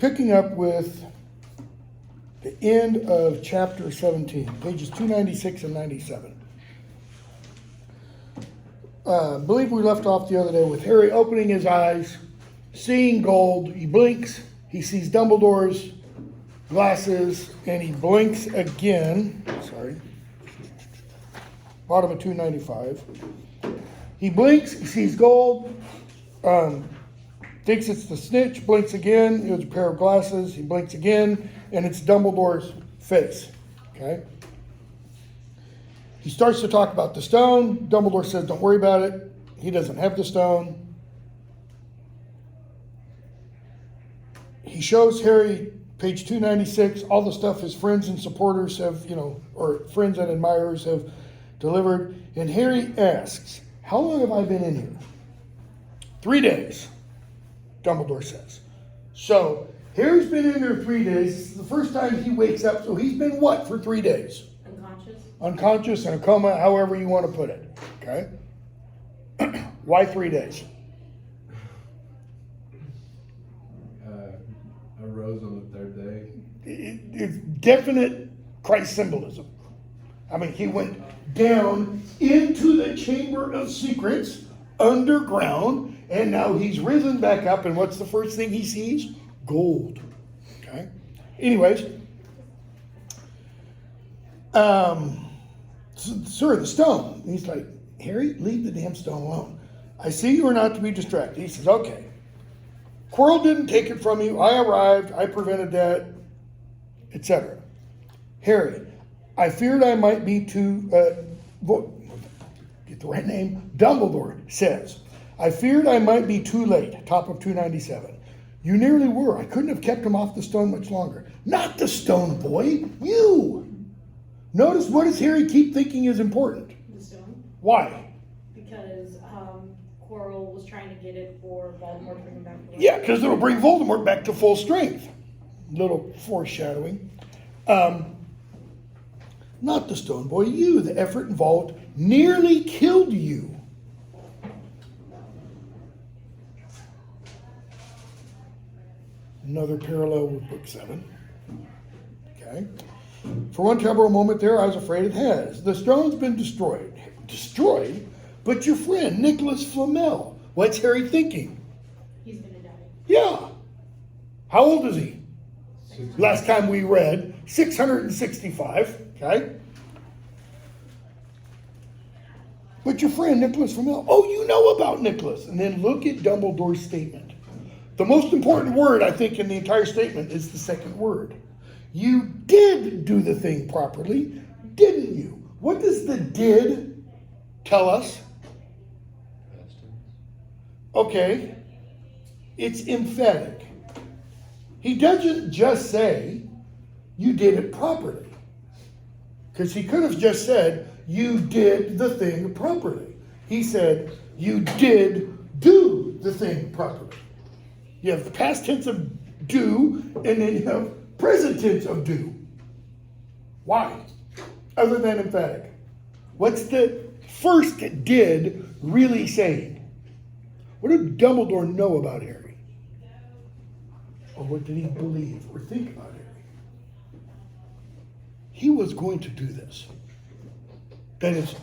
picking up with the end of chapter 17, pages 296 and 97. I believe we left off the other day with Harry opening his eyes, seeing gold. He blinks, he sees Dumbledore's glasses, and he blinks again. Sorry. Bottom of 295. He blinks, he sees gold, thinks it's the snitch, blinks again, it was a pair of glasses, he blinks again, and it's Dumbledore's face, okay? He starts to talk about the stone. Dumbledore says, don't worry about it. He doesn't have the stone. He shows Harry, page 296, all the stuff his friends and supporters have, or friends and admirers have delivered. And Harry asks, how long have I been in here? 3 days, Dumbledore says. So Harry's been in there 3 days. This is the first time he wakes up. So he's been what for 3 days? Unconscious, in a coma, however you want to put it. Okay? Why 3 days? I rose on the third day. It's definite Christ symbolism. I mean, he went down into the Chamber of Secrets, underground, and now he's risen back up, and what's the first thing he sees? Gold. Okay? Anyways, sir, the stone. And he's like, Harry, leave the damn stone alone. I see you are not to be distracted. He says, okay. Quirrell didn't take it from you. I arrived. I prevented that, etc. Harry, I feared I might be too, get the right name, Dumbledore says, I feared I might be too late, top of 297. You nearly were. I couldn't have kept him off the stone much longer. Not the stone, boy. You. Notice, what does Harry keep thinking is important? The stone. Why? Because Quirrell was trying to get it for Voldemort to bring him back to life. Yeah, because it'll bring Voldemort back to full strength. Little foreshadowing. Not the stone, boy. You. The effort involved nearly killed you. Another parallel with book 7. Okay. For one temporal moment there, I was afraid it has. The stone's been destroyed. Destroyed? But your friend, Nicholas Flamel. What's Harry thinking? He's going to die. Yeah. How old is he? Last time we read, 665. Okay. But your friend, Nicholas Flamel. Oh, you know about Nicholas. And then look at Dumbledore's statement. The most important word, I think, in the entire statement is the second word. You did do the thing properly, didn't you? What does the did tell us? Okay, it's emphatic. He doesn't just say, you did it properly. Because he could have just said, you did the thing properly. He said, you did do the thing properly. You have the past tense of do, and then you have present tense of do. Why? Other than emphatic. What's the first did really saying? What did Dumbledore know about Harry? Or what did he believe or think about Harry? He was going to do this. That is,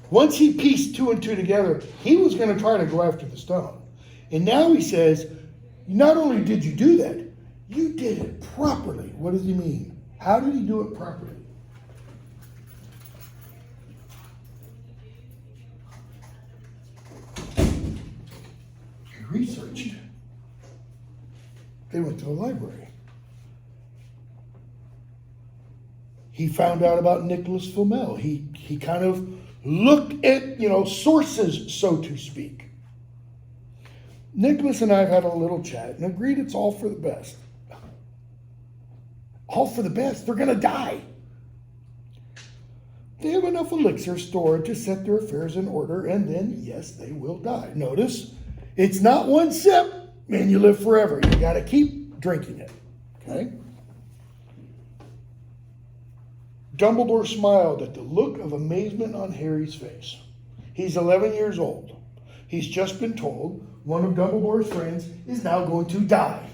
once he pieced 2 and 2 together, he was going to try to go after the stone. And now he says, not only did you do that, you did it properly. What does he mean? How did he do it properly? He researched. They went to the library. He found out about Nicholas Flamel. He kind of looked at, sources, so to speak. Nicholas and I have had a little chat and agreed it's all for the best. All for the best. They're going to die. They have enough elixir stored to set their affairs in order, and then, yes, they will die. Notice, it's not one sip, and you live forever. You got to keep drinking it. Okay? Dumbledore smiled at the look of amazement on Harry's face. He's 11 years old. He's just been told one of Dumbledore's friends is now going to die.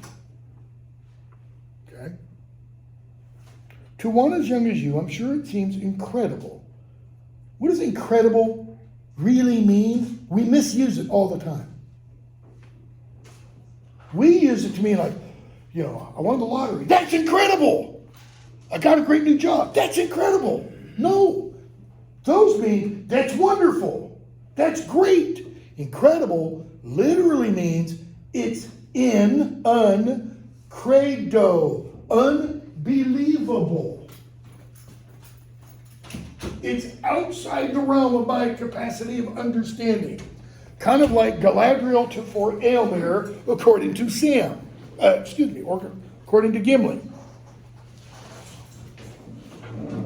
To one as young as you, I'm sure it seems incredible. What does incredible really mean? We misuse it all the time. We use it to mean like, I won the lottery. That's incredible. I got a great new job. That's incredible. No, those mean that's wonderful. That's great. Incredible literally means it's credo, unbelievable. It's outside the realm of my capacity of understanding. Kind of like Galadriel for Aylmer, according to Sam. According to Gimli.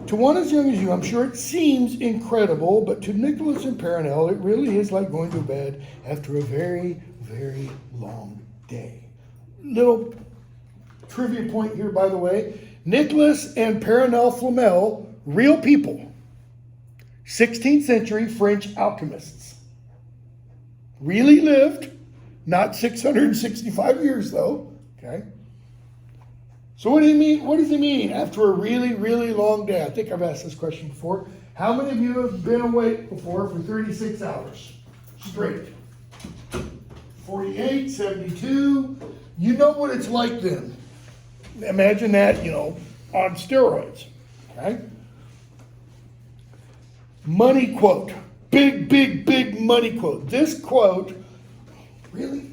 To one as young as you, I'm sure it seems incredible, but to Nicholas and Paranel, it really is like going to bed after a very, very long day. Little trivia point here, by the way. Nicholas and Paranel Flamel, real people. 16th century French alchemists. Really lived, not 665 years though, okay? So what do you mean? What does he mean after a really, really long day? I think I've asked this question before. How many of you have been awake before for 36 hours straight? 48, 72. You know what it's like then. Imagine that, on steroids, okay? Money quote. Big, big, big money quote. This quote, really?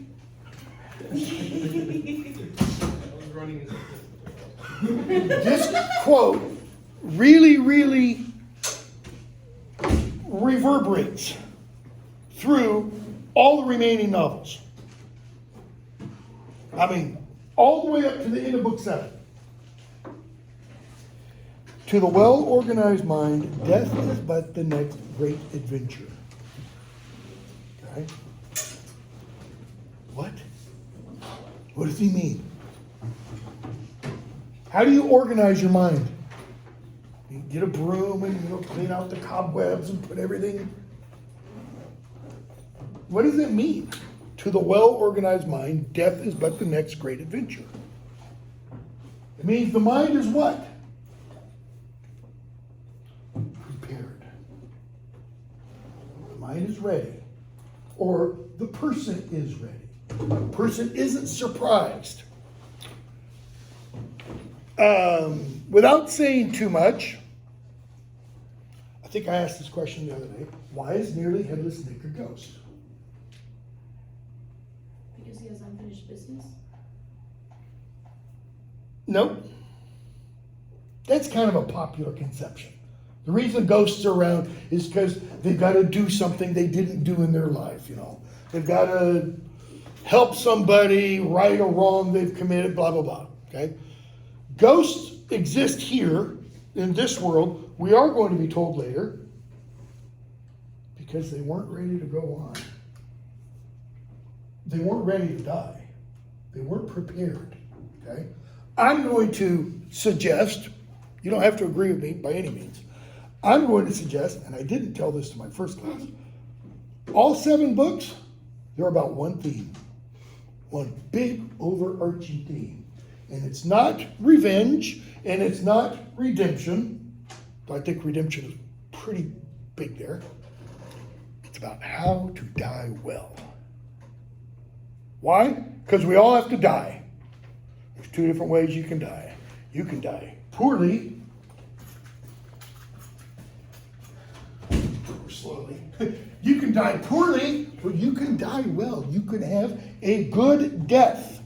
This quote really, really reverberates through all the remaining novels. I mean, all the way up to the end of book 7. To the well-organized mind, death is but the next great adventure. Okay? What? What does he mean? How do you organize your mind? You get a broom and clean out the cobwebs and put everything. What does it mean? To the well-organized mind, death is but the next great adventure. It means the mind is what? Prepared. The mind is ready. Or the person is ready. The person isn't surprised. Without saying too much, I think I asked this question the other day. Why is nearly headless Nick a ghost? Because he has unfinished business? Nope. That's kind of a popular conception. The reason ghosts are around is because they've got to do something they didn't do in their life, They've got to help somebody right or wrong they've committed, blah, blah, blah, okay? Ghosts exist here in this world. We are going to be told later because they weren't ready to go on. They weren't ready to die. They weren't prepared, okay? I'm going to suggest, you don't have to agree with me by any means, I'm going to suggest, and I didn't tell this to my first class, all 7 books, they're about one theme, one big overarching theme. And it's not revenge, and it's not redemption. I think redemption is pretty big there. It's about how to die well. Why? Because we all have to die. There's 2 different ways you can die. You can die poorly, or slowly. You can die poorly, but you can die well. You can have a good death.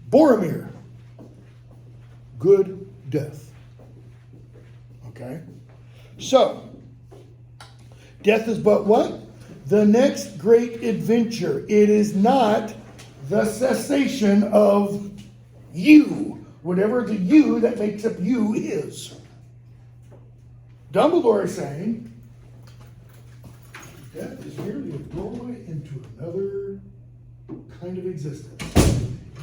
Boromir. Good death. Okay? So, death is but what? The next great adventure. It is not the cessation of you. Whatever the you that makes up you is. Dumbledore is saying, death is merely a doorway into another kind of existence.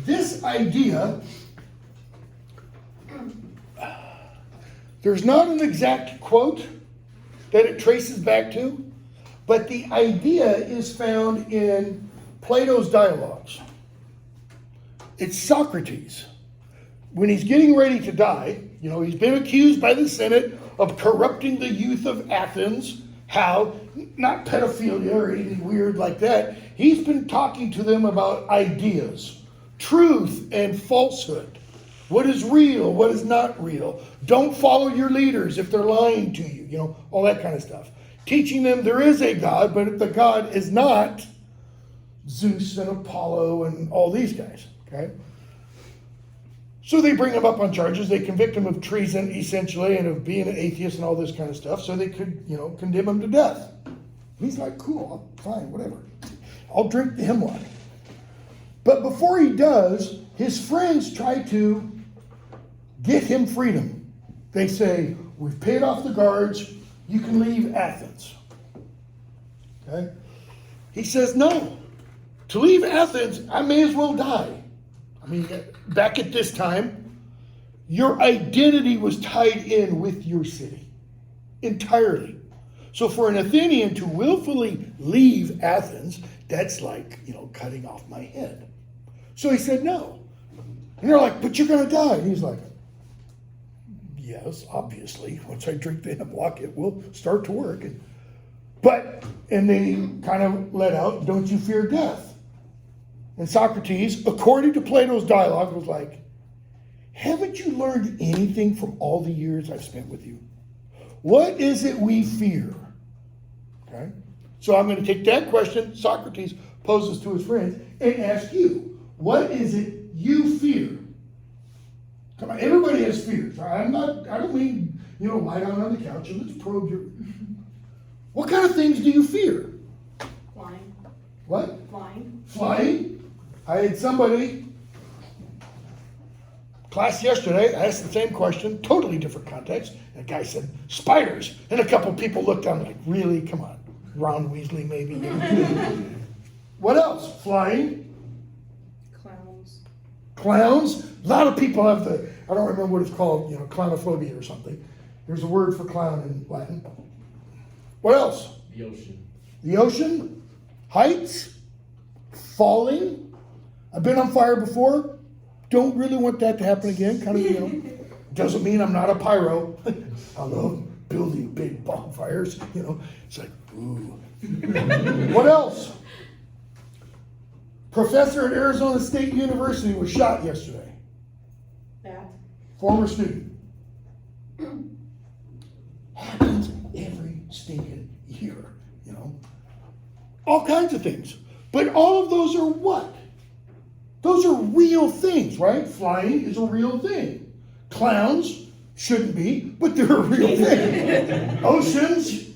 This idea, there's not an exact quote that it traces back to, but the idea is found in Plato's dialogues. It's Socrates. When he's getting ready to die, You know, he's been accused by the Senate of corrupting the youth of Athens. How? Not pedophilia or anything weird like that. He's been talking to them about ideas, truth and falsehood. What is real? What is not real? Don't follow your leaders if they're lying to you. You know, all that kind of stuff. Teaching them there is a God, but the God is not Zeus and Apollo and all these guys. Okay? So they bring him up on charges. They convict him of treason, essentially, and of being an atheist and all this kind of stuff, so they could, you know, condemn him to death. He's like, cool, fine, whatever. I'll drink the hemlock. But before he does, his friends try to get him freedom. They say, we've paid off the guards, you can leave Athens. Okay? He says, no. To leave Athens, I may as well die. I mean, back at this time, your identity was tied in with your city entirely. So for an Athenian to willfully leave Athens, that's like, you know, cutting off my head. So he said no. And they're like, but you're going to die. And he's like, yes, obviously. Once I drink the hemlock, it will start to work. And they kind of let out, don't you fear death? And Socrates, according to Plato's dialogue, was like, haven't you learned anything from all the years I've spent with you? What is it we fear? Okay? So I'm going to take that question Socrates poses to his friends and ask you, what is it you fear? Come on, everybody has fears. I don't mean, you know, lie down on the couch and let's probe your... What kind of things do you fear? Flying. What? Flying. Flying? I had somebody, class yesterday, I asked the same question, totally different context. And the guy said, spiders. And a couple people looked down like, really? Come on. Ron Weasley, maybe. What else? Flying? Clowns. Clowns? A lot of people have I don't remember what it's called, you know, clownophobia or something. There's a word for clown in Latin. What else? The ocean. The ocean? Heights? Falling? I've been on fire before. Don't really want that to happen again. Kind of, you know, doesn't mean I'm not a pyro. I love building big bonfires, you know. It's like, ooh. What else? Professor at Arizona State University was shot yesterday. That. Former student. Happens every stinking year, you know. All kinds of things. But all of those are what? Those are real things, right? Flying is a real thing. Clowns shouldn't be, but they're a real thing. Oceans,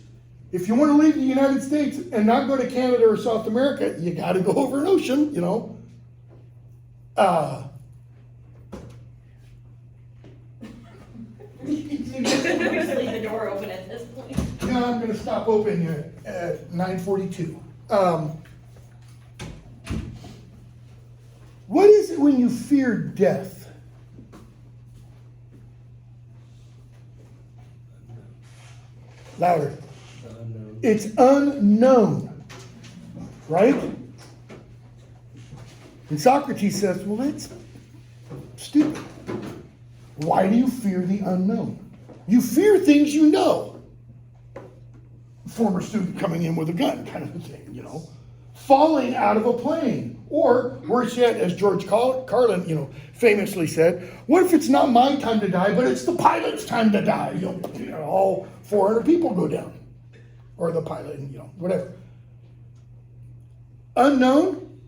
if you want to leave the United States and not go to Canada or South America, you got to go over an ocean, you know. Just leave the door open at this point. Yeah, I'm going to stop open at 9:42. What is it when you fear death? Louder. Unknown. It's unknown, right? And Socrates says, well, that's stupid. Why do you fear the unknown? You fear things you know. Former student coming in with a gun kind of thing, you know. Falling out of a plane. Or, worse yet, as George Carlin, you know, famously said, what if it's not my time to die, but it's the pilot's time to die? You know, all 400 people go down. Or the pilot, you know, whatever. Unknown?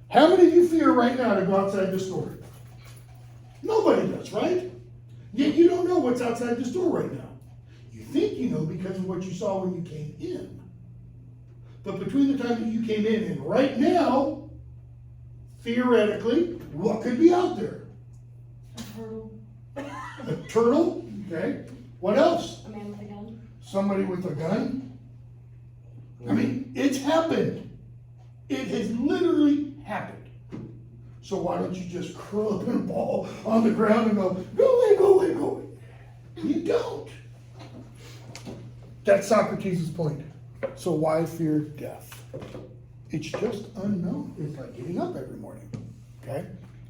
How many of you fear right now to go outside the store? Nobody does, right? Yet you don't know what's outside the store right now. You think you know because of what you saw when you came in. But between the time that you came in and right now, theoretically, what could be out there? A turtle. A turtle? Okay. What else? A man with a gun. Somebody with a gun? I mean, it's happened. It has literally happened. So why don't you just curl up in a ball on the ground and go away, go away, go away? You don't. That's Socrates' point. So why fear death? It's just unknown. It's like getting up every morning. Okay?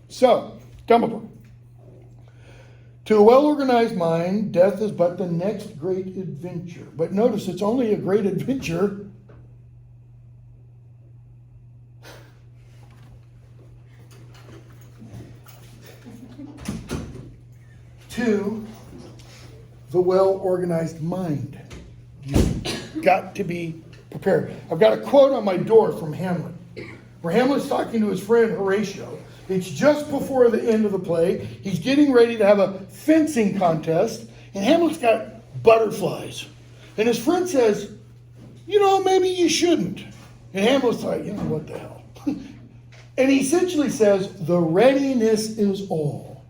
So, Dumbledore. To a well-organized mind, death is but the next great adventure. But notice, it's only a great adventure to the well-organized mind. You've got to be prepared. I've got a quote on my door from Hamlet, where Hamlet's talking to his friend Horatio. It's just before the end of the play. He's getting ready to have a fencing contest, and Hamlet's got butterflies. And his friend says, maybe you shouldn't. And Hamlet's like, what the hell? And he essentially says, the readiness is all.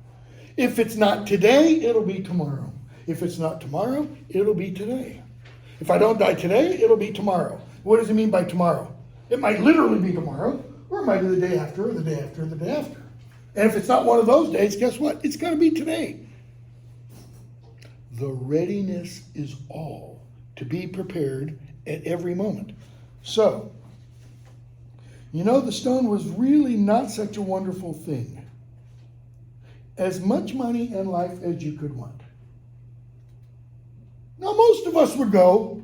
If it's not today, it'll be tomorrow. If it's not tomorrow, it'll be today. If I don't die today, it'll be tomorrow. What does he mean by tomorrow? It might literally be tomorrow, or it might be the day after, or the day after, or the day after. And if it's not one of those days, guess what? It's going to be today. The readiness is all, to be prepared at every moment. So, the stone was really not such a wonderful thing. As much money and life as you could want. Now, most of us would go,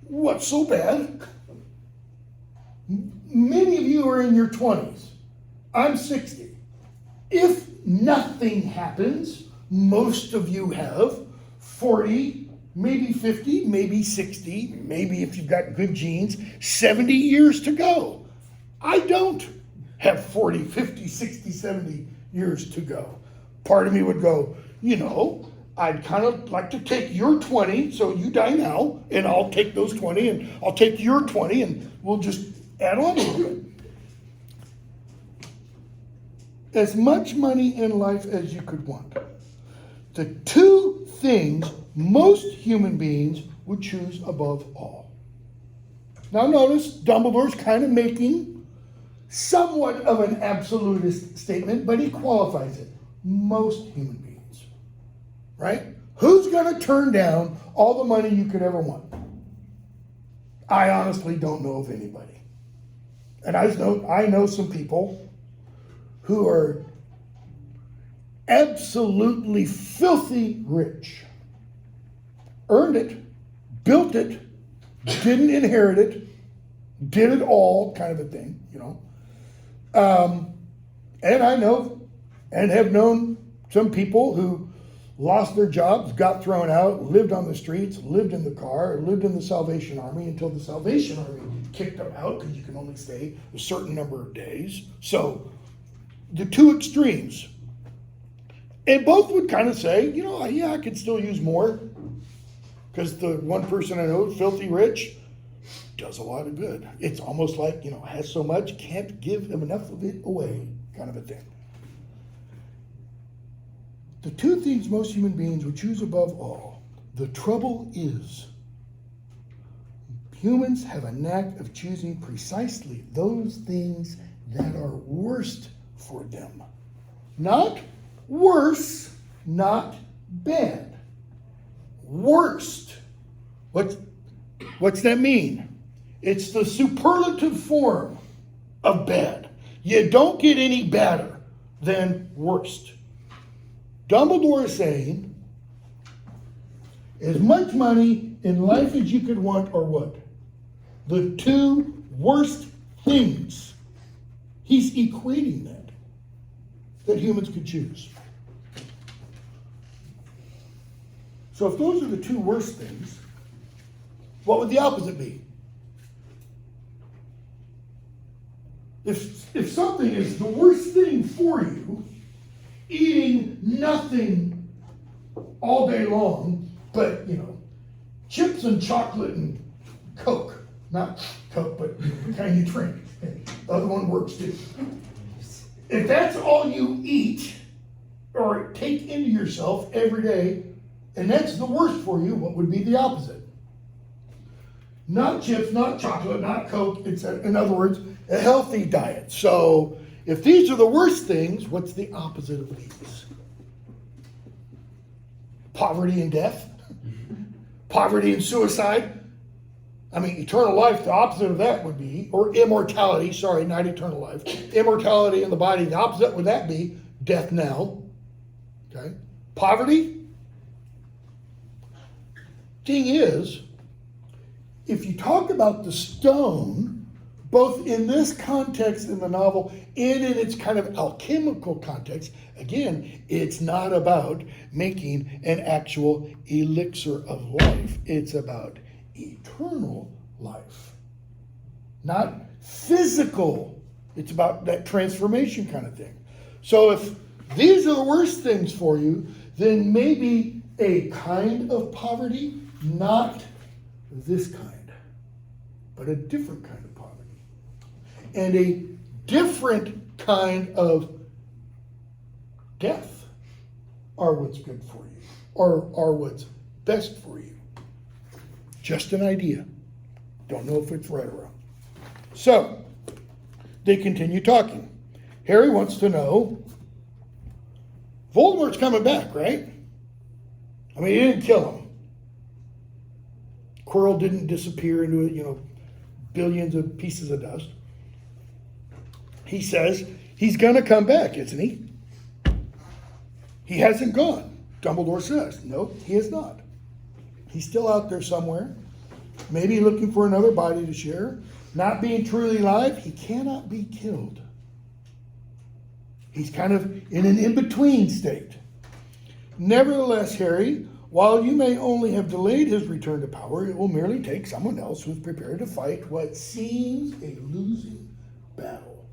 what's so bad? Many of you are in your 20s. I'm 60. If nothing happens, most of you have 40, maybe 50, maybe 60, maybe if you've got good genes, 70 years to go. I don't have 40, 50, 60, 70 years to go. Part of me would go, I'd kind of like to take your 20, so you die now, and I'll take those 20, and I'll take your 20, and we'll just add on a little bit. As much money in life as you could want. The two things most human beings would choose above all. Now notice, Dumbledore's kind of making somewhat of an absolutist statement, but he qualifies it. Most human beings, right? Who's going to turn down all the money you could ever want? I honestly don't know of anybody. And I know some people who are absolutely filthy rich. Earned it, built it, didn't inherit it, did it all, kind of a thing, And I know and have known some people who lost their jobs, got thrown out, lived on the streets, lived in the car, lived in the Salvation Army until the Salvation Army kicked them out because you can only stay a certain number of days. So the two extremes. And both would kind of say, I could still use more because the one person I know, filthy rich, does a lot of good. It's almost like, has so much, can't give him enough of it away, kind of a thing. The two things most human beings would choose above all. The trouble is, humans have a knack of choosing precisely those things that are worst for them. Not worse, not bad. Worst. What's that mean? It's the superlative form of bad. You don't get any badder than worst. Dumbledore is saying, as much money in life as you could want are what? The two worst things. He's equating that humans could choose. So if those are the two worst things, what would the opposite be? If something is the worst thing for you, eating nothing all day long, but, chips and chocolate and Coke. Not Coke, but the kind you drink. The other one works too. If that's all you eat or take into yourself every day, and that's the worst for you, what would be the opposite? Not chips, not chocolate, not Coke. It's, in other words, a healthy diet. So if these are the worst things, what's the opposite of these? Poverty and death? Poverty and suicide? Eternal life, the opposite of that would be, or immortality, sorry, not eternal life. Immortality in the body, the opposite would that be death now. Okay? Poverty? Thing is, if you talk about the stone, both in this context in the novel and in its kind of alchemical context, again, it's not about making an actual elixir of life. It's about eternal life, not physical. It's about that transformation kind of thing. So if these are the worst things for you, then maybe a kind of poverty, not this kind, but a different kind of poverty. And a different kind of death are what's good for you, or are what's best for you. Just an idea. Don't know if it's right or wrong. So, they continue talking. Harry wants to know, Voldemort's coming back, right? I mean, he didn't kill him. Quirrell didn't disappear into, billions of pieces of dust. He says he's going to come back, isn't he? He hasn't gone. Dumbledore says, no, he is not. He's still out there somewhere, maybe looking for another body to share. Not being truly alive, he cannot be killed. He's kind of in an in-between state. Nevertheless, Harry, while you may only have delayed his return to power, it will merely take someone else who's prepared to fight what seems a losing battle.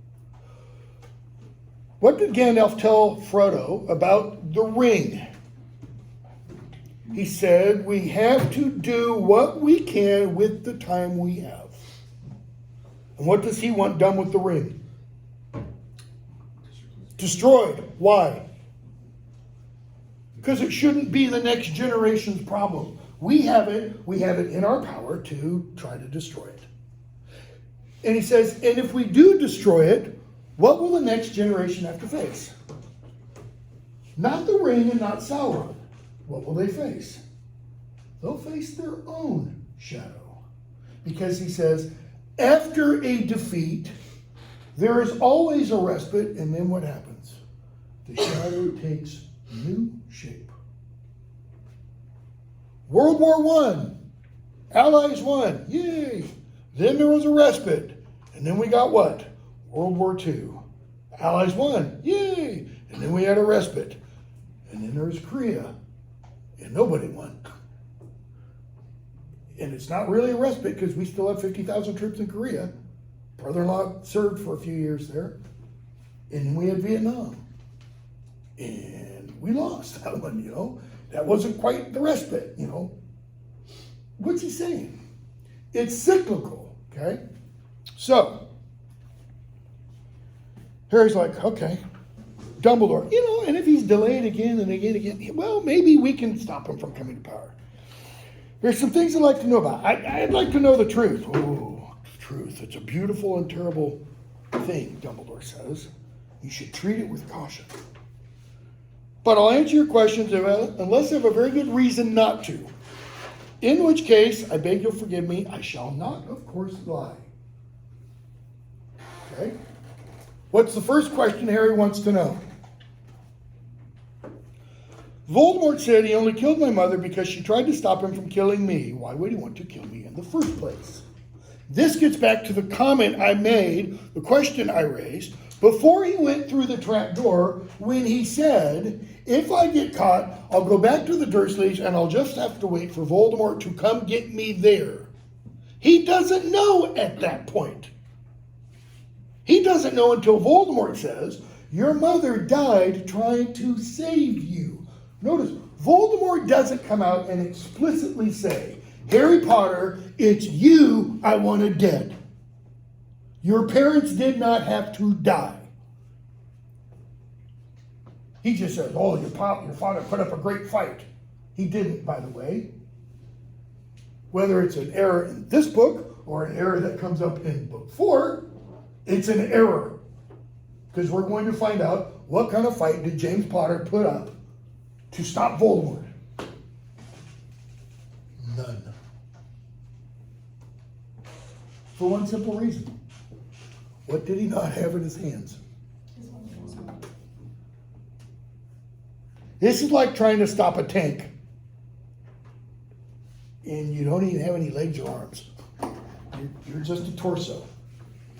What did Gandalf tell Frodo about the ring? He said, we have to do what we can with the time we have. And what does he want done with the ring? Destroyed. Why? Because it shouldn't be the next generation's problem. We have it in our power to try to destroy it. And he says, and if we do destroy it, what will the next generation have to face? Not the ring and not Sauron. What will they face? They'll face their own shadow. Because he says, after a defeat, there is always a respite, and then what happens? The shadow takes new shape. World War I, Allies won, yay! Then there was a respite, and then we got what? World War II. Allies won, yay! And then we had a respite. And then there was Korea, and nobody won. And it's not really a respite because we still have 50,000 troops in Korea. Brother-in-law served for a few years there. And then we had Vietnam. And we lost that one, That wasn't quite the respite, What's he saying? It's cyclical, okay? So, Harry's like, okay, Dumbledore, and if he's delayed again and again, well, maybe we can stop him from coming to power. There's some things I'd like to know about. I'd like to know the truth. Oh, truth. It's a beautiful and terrible thing, Dumbledore says. You should treat it with caution. But I'll answer your questions unless I have a very good reason not to. In which case, I beg you'll forgive me, I shall not, of course, lie. Okay? What's the first question Harry wants to know? Voldemort said he only killed my mother because she tried to stop him from killing me. Why would he want to kill me in the first place? This gets back to the comment I made, the question I raised, before he went through the trap door when he said, if I get caught, I'll go back to the Dursleys and I'll just have to wait for Voldemort to come get me there. He doesn't know at that point. He doesn't know until Voldemort says, your mother died trying to save you. Notice, Voldemort doesn't come out and explicitly say, Harry Potter, it's you I wanted dead. Your parents did not have to die. He just says, oh, your father put up a great fight. He didn't, by the way. Whether it's an error in this book or an error that comes up in book 4, it's an error. Because we're going to find out what kind of fight did James Potter put up to stop Voldemort. None. For one simple reason. What did he not have in his hands? This is like trying to stop a tank. And you don't even have any legs or arms. You're just a torso.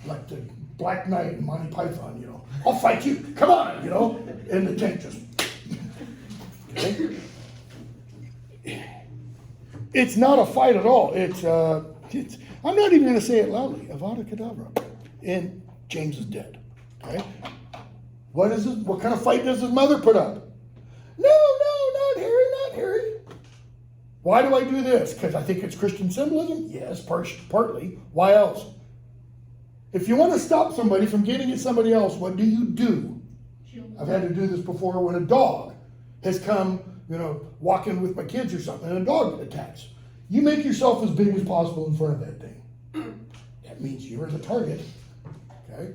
Like the Black Knight and Monty Python, you know. I'll fight you. Come on, you know. And the tank just. Okay? It's not a fight at all. It's I'm not even going to say it loudly. Avada Kedavra. And James is dead. Okay? What kind of fight does his mother put up? No, not Harry, not Harry. Why do I do this? Because I think it's Christian symbolism? Yes, partly. Why else? If you want to stop somebody from getting at somebody else, what do you do? I've had to do this before when a dog has come, walking with my kids or something, and a dog attacks. You make yourself as big as possible in front of that thing. That means you're the target. Okay?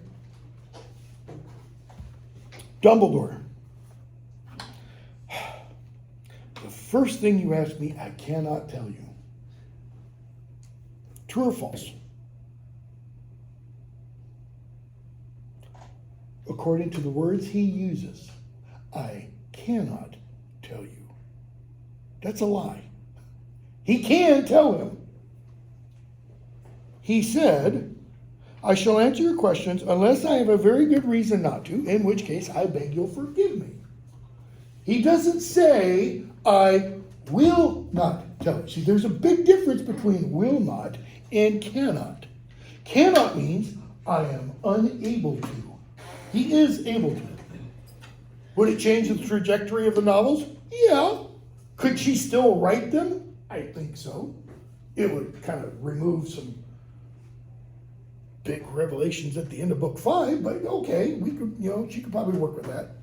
Dumbledore. The first thing you ask me, I cannot tell you. True or false? According to the words he uses, I cannot tell you. That's a lie. He can tell him. He said, I shall answer your questions unless I have a very good reason not to, in which case I beg you'll forgive me. He doesn't say, I will not tell you. See, there's a big difference between will not and cannot. Cannot means I am unable to. He is able to. Would it change the trajectory of the novels? Yeah. Could she still write them? I think so. It would kind of remove some big revelations at the end of book 5, but okay, we could, she could probably work with that.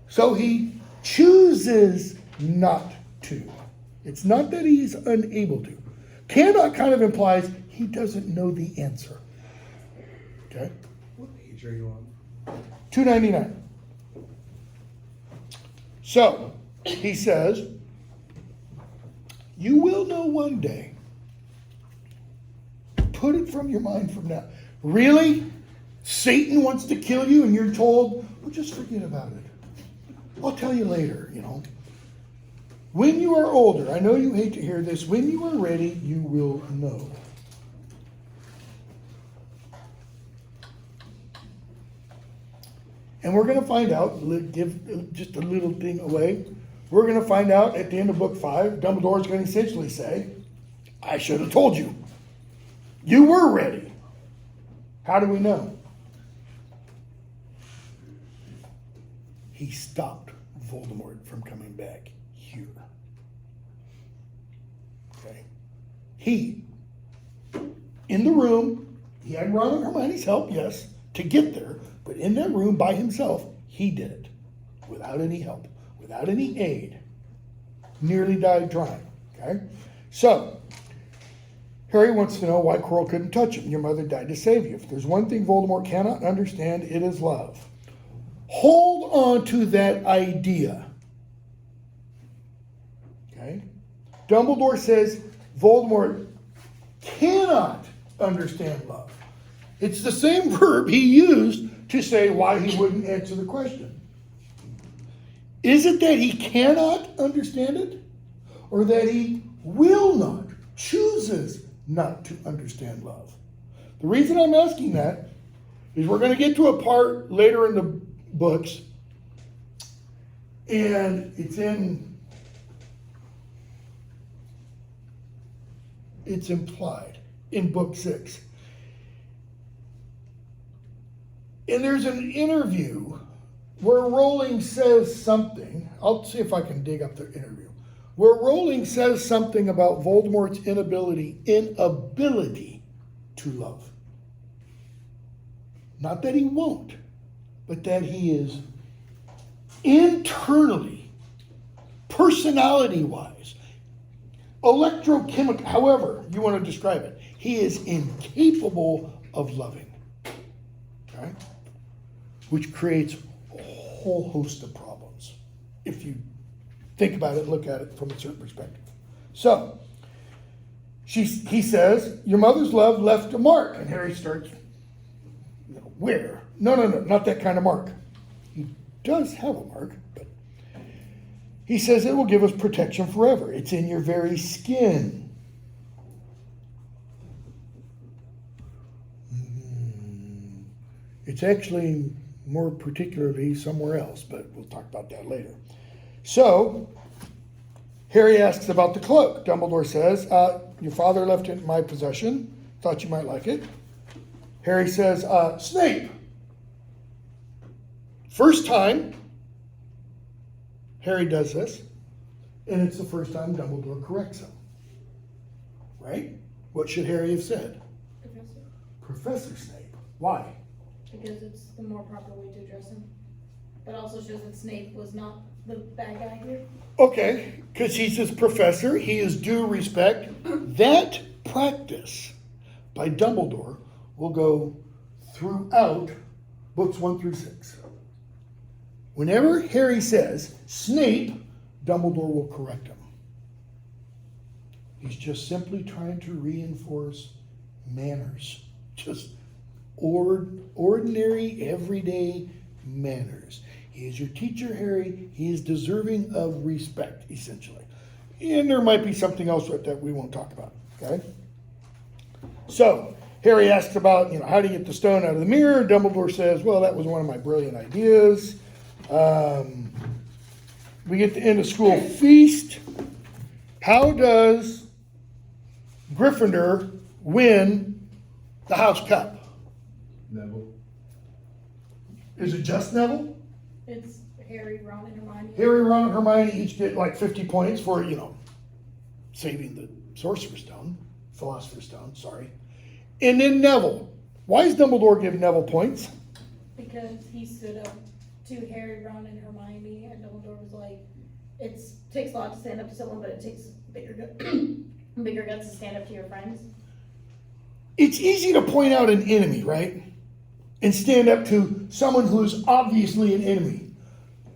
So he chooses not to. It's not that he's unable to. Cannot kind of implies he doesn't know the answer. Okay? What page are you on? 299. So, he says, you will know one day. Put it from your mind from now. Really? Satan wants to kill you and you're told, well, just forget about it. I'll tell you later, When you are older, I know you hate to hear this, when you are ready, you will know. And we're going to find out, give just a little thing away. We're going to find out at the end of book 5, Dumbledore is going to essentially say, I should have told you. You were ready. How do we know? He stopped Voldemort from coming back here. Okay? He, in the room, he had Ron and Hermione's help, yes, to get there, but in that room by himself, he did it. Without any help, without any aid. Nearly died trying. Okay? So, Harry wants to know why Quirrell couldn't touch him. Your mother died to save you. If there's one thing Voldemort cannot understand, it is love. Hold on to that idea. Okay? Dumbledore says Voldemort cannot understand love. It's the same verb he used to say why he wouldn't answer the question. Is it that he cannot understand it? Or that he will not, chooses not to understand love? The reason I'm asking that is we're going to get to a part later in the books, and it's implied in book 6. And there's an interview where Rowling says something. I'll see if I can dig up the interview. Where Rowling says something about Voldemort's inability to love. Not that he won't, but that he is internally, personality-wise, electrochemical, however you want to describe it, he is incapable of loving. Okay? Which creates a whole host of problems if you think about it, look at it from a certain perspective. So, he says, your mother's love left a mark. And Harry starts, where? No, not that kind of mark. He does have a mark, but He says it will give us protection forever. It's in your very skin. It's actually more particularly somewhere else, but we'll talk about that later. So, Harry asks about the cloak. Dumbledore says, your father left it in my possession. Thought you might like it. Harry says, Snape. First time Harry does this, and it's the first time Dumbledore corrects him. Right? What should Harry have said? Professor. Professor Snape. Why? Because it's the more proper way to address him. But also shows that Snape was not the bad guy here. Okay, because he's his professor, he is due respect. That practice by Dumbledore will go throughout books 1 through 6. Whenever Harry says Snape, Dumbledore will correct him. He's just simply trying to reinforce manners. Just ordinary, everyday manners. He is your teacher, Harry. He is deserving of respect, essentially. And there might be something else that we won't talk about, okay? So, Harry asks about, how do you get the stone out of the mirror? Dumbledore says, well, that was one of my brilliant ideas. We get the end of school feast. How does Gryffindor win the House Cup? Neville. Is it just Neville? It's Harry, Ron, and Hermione. Harry, Ron, and Hermione each get like 50 points for, saving the Sorcerer's Stone. Philosopher's Stone, sorry. And then Neville. Why does Dumbledore give Neville points? Because he stood up to Harry, Ron, and Hermione, and Dumbledore was like, it takes a lot to stand up to someone, but it takes bigger guts to stand up to your friends. It's easy to point out an enemy, right? And stand up to someone who's obviously an enemy.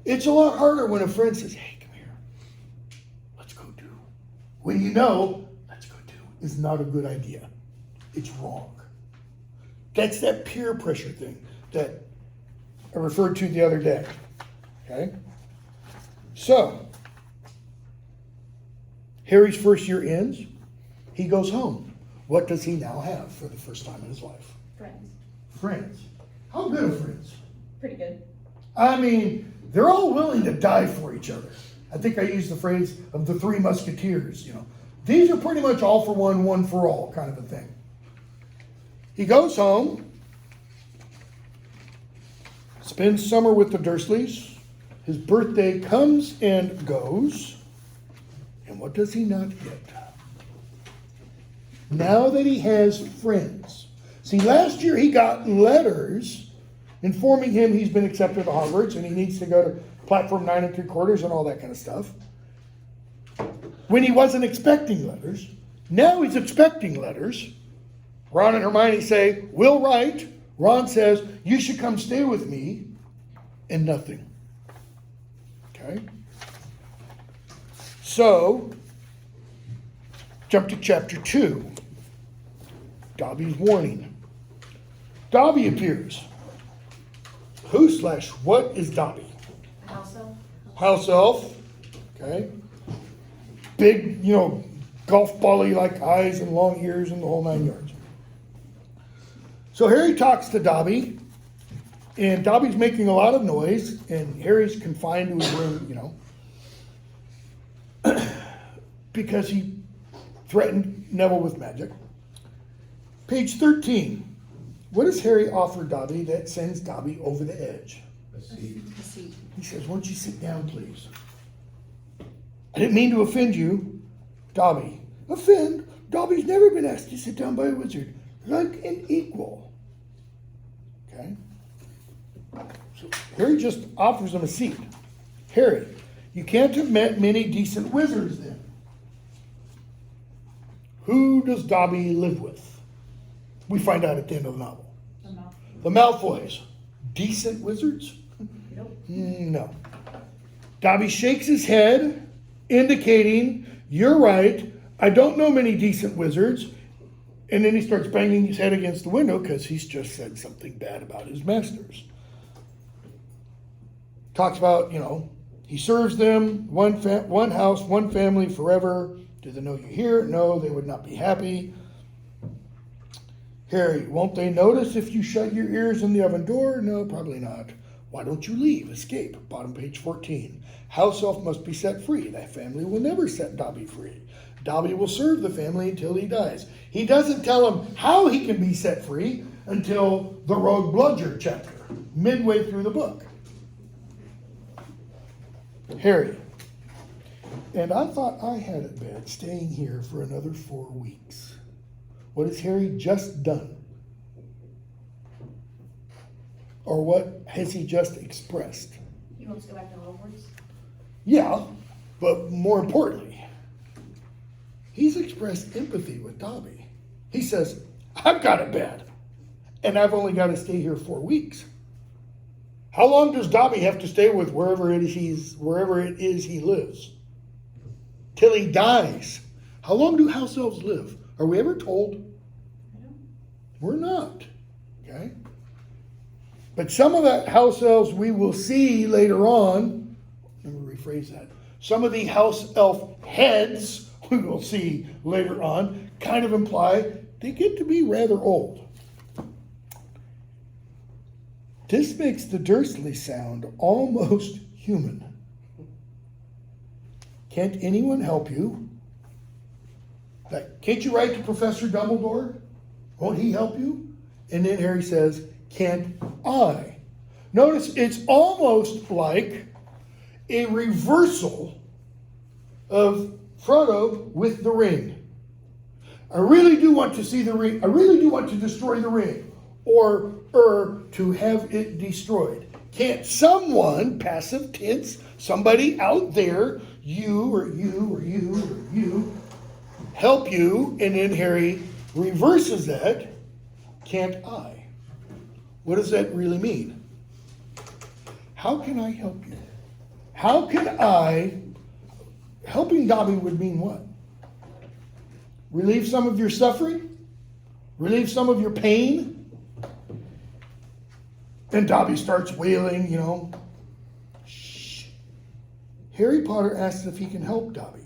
It's a lot harder when a friend says, hey, come here, let's go do. When you know, let's go do is not a good idea. It's wrong. That's that peer pressure thing that I referred to the other day. Okay? So, Harry's first year ends. He goes home. What does he now have for the first time in his life? Friends. Friends. How good are friends? Pretty good. I mean, they're all willing to die for each other. I think I used the phrase of the Three Musketeers, These are pretty much all for one, one for all kind of a thing. He goes home, spends summer with the Dursleys. His birthday comes and goes. And what does he not get? Now that he has friends. See, last year he got letters informing him he's been accepted to Hogwarts and he needs to go to platform 9 3/4 and all that kind of stuff. When he wasn't expecting letters, now he's expecting letters. Ron and Hermione say, we'll write. Ron says, you should come stay with me. And nothing. Okay? So, jump to chapter 2. Dobby's warning. Dobby appears. What is Dobby? House elf. House elf. Okay. Big, golf bally like eyes and long ears and the whole 9 yards. So Harry talks to Dobby, and Dobby's making a lot of noise, and Harry's confined to his room, because he threatened Neville with magic. Page 13. What does Harry offer Dobby that sends Dobby over the edge? A seat. He says, won't you sit down, please? I didn't mean to offend you. Dobby. Offend? Dobby's never been asked to sit down by a wizard. Like an equal. Okay? So Harry just offers him a seat. Harry, you can't have met many decent wizards then. Who does Dobby live with? We find out at the end of the novel. The Malfoys. Decent wizards? Nope. No. Dobby shakes his head, indicating, you're right, I don't know many decent wizards. And then he starts banging his head against the window because he's just said something bad about his masters. Talks about, He serves them, one house, one family forever. Do they know you here? No, they would not be happy. Harry, won't they notice if you shut your ears in the oven door? No, probably not. Why don't you leave? Escape. Bottom page 14. House elf must be set free. That family will never set Dobby free. Dobby will serve the family until he dies. He doesn't tell him how he can be set free until the Rogue Bludger chapter, midway through the book. Harry, and I thought I had it bad staying here for another 4 weeks. What has Harry just done? Or what has he just expressed? He wants to go back to Hogwarts. Yeah, but more importantly, he's expressed empathy with Dobby. He says, I've got it bad, and I've only got to stay here 4 weeks. How long does Dobby have to stay with wherever it is he lives? Till he dies. How long do house elves live? Are we ever told? We're not. Okay? But some of the house elves we will see later on, let me rephrase that. Some of the house elf heads we will see later on kind of imply they get to be rather old. This makes the Dursley sound almost human. Can't anyone help you? Like, can't you write to Professor Dumbledore? Won't he help you? And then Harry says, can't I? Notice it's almost like a reversal of Frodo with the ring. I really do want to see the ring. I really do want to destroy the ring. Or to have it destroyed. Can't someone, passive tense, somebody out there, you or you or you or you, help you? And then Harry reverses that. Can't I? What does that really mean? How can I help you? How can I? Helping Dobby would mean what? Relieve some of your suffering? Relieve some of your pain? And Dobby starts wailing, Shh. Harry Potter asks if he can help Dobby.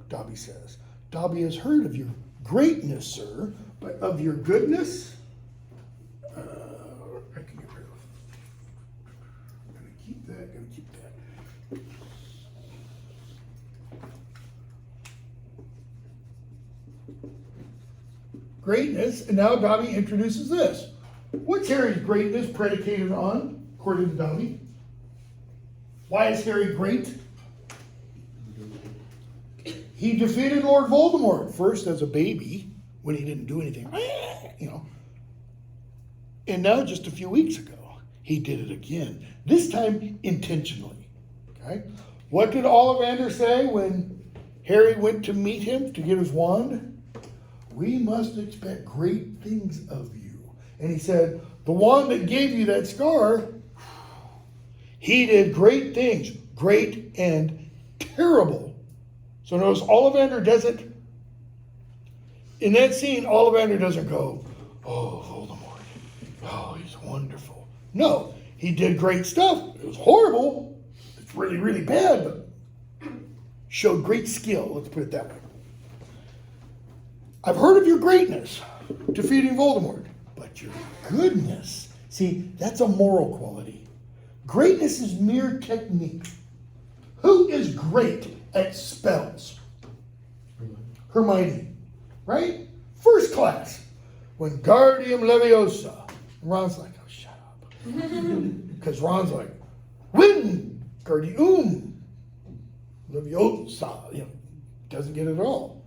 Dobby says, Dobby has heard of your greatness, sir, but of your goodness? I can get rid of. Gonna keep that. Greatness, and now Dobby introduces this. What's Harry's greatness predicated on, according to Dobby? Why is Harry great? He defeated Lord Voldemort, first as a baby, when he didn't do anything, And now, just a few weeks ago, he did it again. This time, intentionally. Okay? What did Ollivander say when Harry went to meet him to get his wand? We must expect great things of you. And he said, the one that gave you that scar, he did great things, great and terrible. So notice Ollivander doesn't, in that scene, Ollivander doesn't go, oh, Voldemort, oh, he's wonderful. No, he did great stuff. It was horrible. It's really, really bad, but showed great skill, let's put it that way. I've heard of your greatness, defeating Voldemort. But your goodness, see, that's a moral quality. Greatness is mere technique. Who is great at spells? Hermione, right? First class. Wingardium Leviosa. And Ron's like, oh, shut up. Because Ron's like, Wingardium Leviosa. Doesn't get it at all.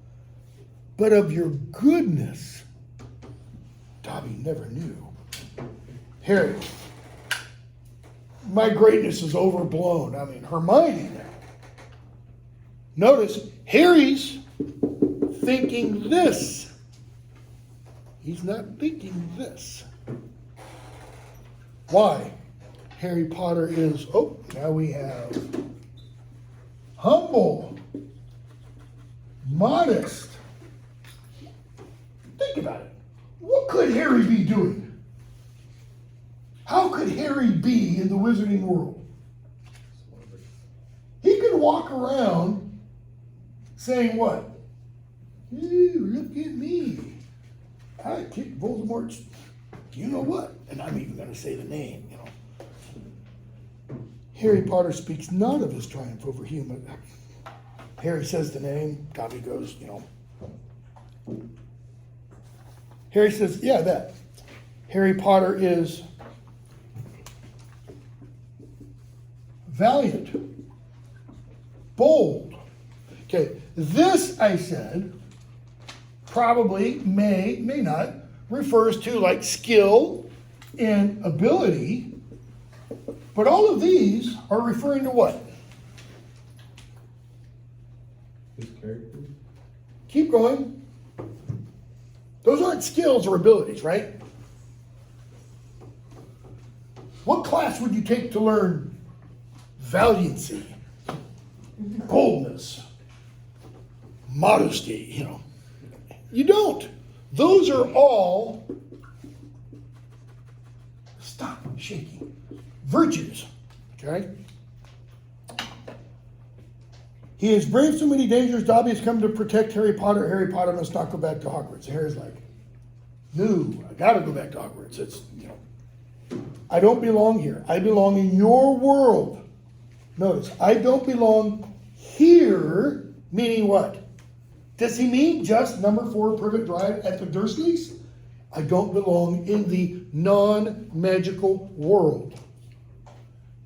But of your goodness, Dobby never knew. Harry, my greatness is overblown. Hermione now. Notice, Harry's thinking this. He's not thinking this. Why? Harry Potter is, now we have humble, modest. Think about it. What could Harry be doing? How could Harry be in the wizarding world? He didn't walk around saying what? Ooh, look at me. I kicked Voldemort's, you know what? And I'm even going to say the name, you know. Harry Potter speaks not of his triumph over human. Harry says the name, Dobby goes, you know. Harry says, yeah, that. Harry Potter is valiant, bold. Okay, this, I said, probably may not, refers to like skill and ability, but all of these are referring to what? His character? Keep going. Those aren't skills or abilities, right? What class would you take to learn valiancy, boldness, modesty, you know? You don't. Those are all, stop shaking, virtues, okay? He has braved so many dangers, Dobby has come to protect Harry Potter. Harry Potter must not go back to Hogwarts. Harry's like, no, I gotta go back to Hogwarts. It's, you know, I don't belong here. I belong in your world. Notice, I don't belong here, meaning what? Does he mean just number 4 Privet Drive at the Dursleys? I don't belong in the non-magical world.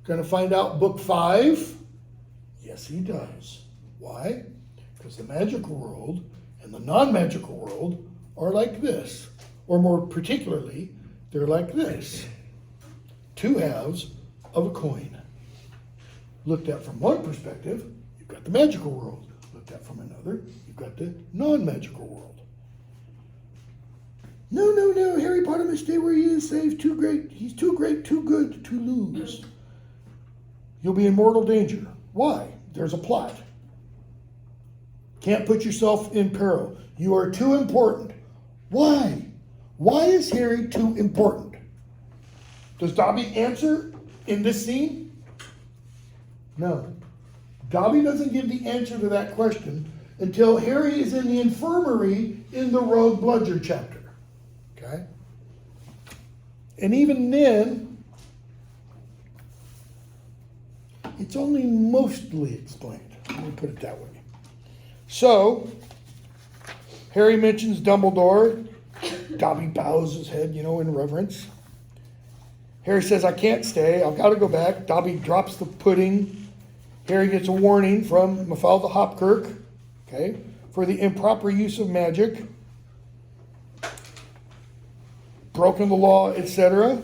Gonna find out book 5? Yes, he does. Why? Because the magical world and the non-magical world are like this. Or more particularly, they're like this. 2 halves of a coin. Looked at from one perspective, you've got the magical world. Looked at from another, you've got the non-magical world. No, Harry Potter must stay where he is safe. Too great, he's too great, too good to lose. You'll be in mortal danger. Why? There's a plot. Can't put yourself in peril. You are too important. Why? Why is Harry too important? Does Dobby answer in this scene? No. Dobby doesn't give the answer to that question until Harry is in the infirmary in the Rogue Bludger chapter. Okay? And even then, it's only mostly explained. Let me put it that way. So, Harry mentions Dumbledore. Dobby bows his head, you know, in reverence. Harry says, I can't stay. I've got to go back. Dobby drops the pudding. Harry gets a warning from Mafalda Hopkirk, okay, for the improper use of magic, broken the law, etc.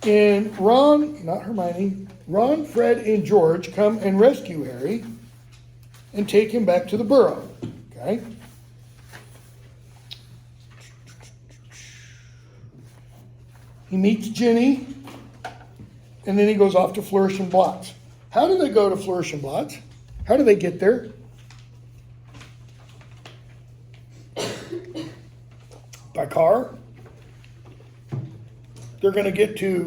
And Ron, not Hermione, Ron, Fred, and George come and rescue Harry and take him back to the burrow, okay? He meets Ginny, and then he goes off to Flourish and Blotts. How do they go to Flourish and Blotts? How do they get there? By car? They're going to get to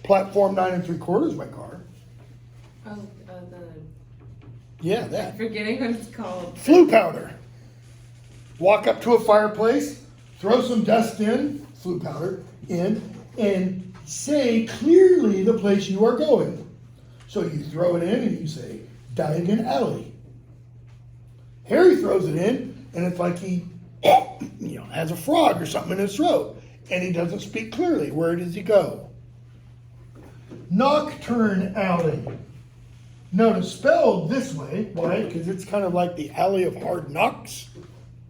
platform 9 3/4 by car. Oh, Yeah, that. I'm forgetting what it's called. Flue powder. Walk up to a fireplace, throw some dust in, flue powder in, and say clearly the place you are going. So you throw it in and you say, Diagon Alley. Harry throws it in, and it's like he has a frog or something in his throat, and he doesn't speak clearly. Where does he go? Nocturne Alley. Notice spelled this way. Why? Because it's kind of like the Alley of Hard Knocks,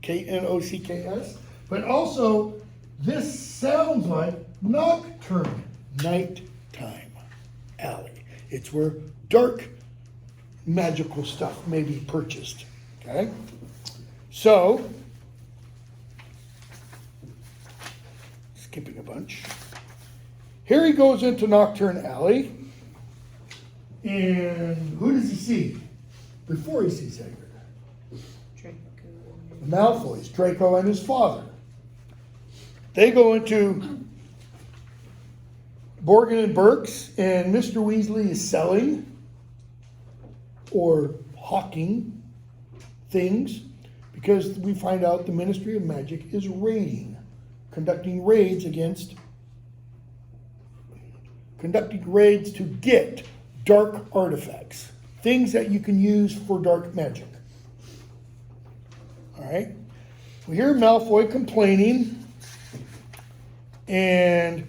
Knocks. But also, this sounds like nocturne, nighttime alley. It's where dark magical stuff may be purchased. Okay? So, skipping a bunch. Harry goes into Nocturne Alley, and who does he see before he sees Hagrid? The Malfoys, Draco and his father. They go into Borgin and Burks and Mr. Weasley is selling or hawking things because we find out the Ministry of Magic is conducting raids to get dark artifacts, things that you can use for dark magic. All right. We hear Malfoy complaining, and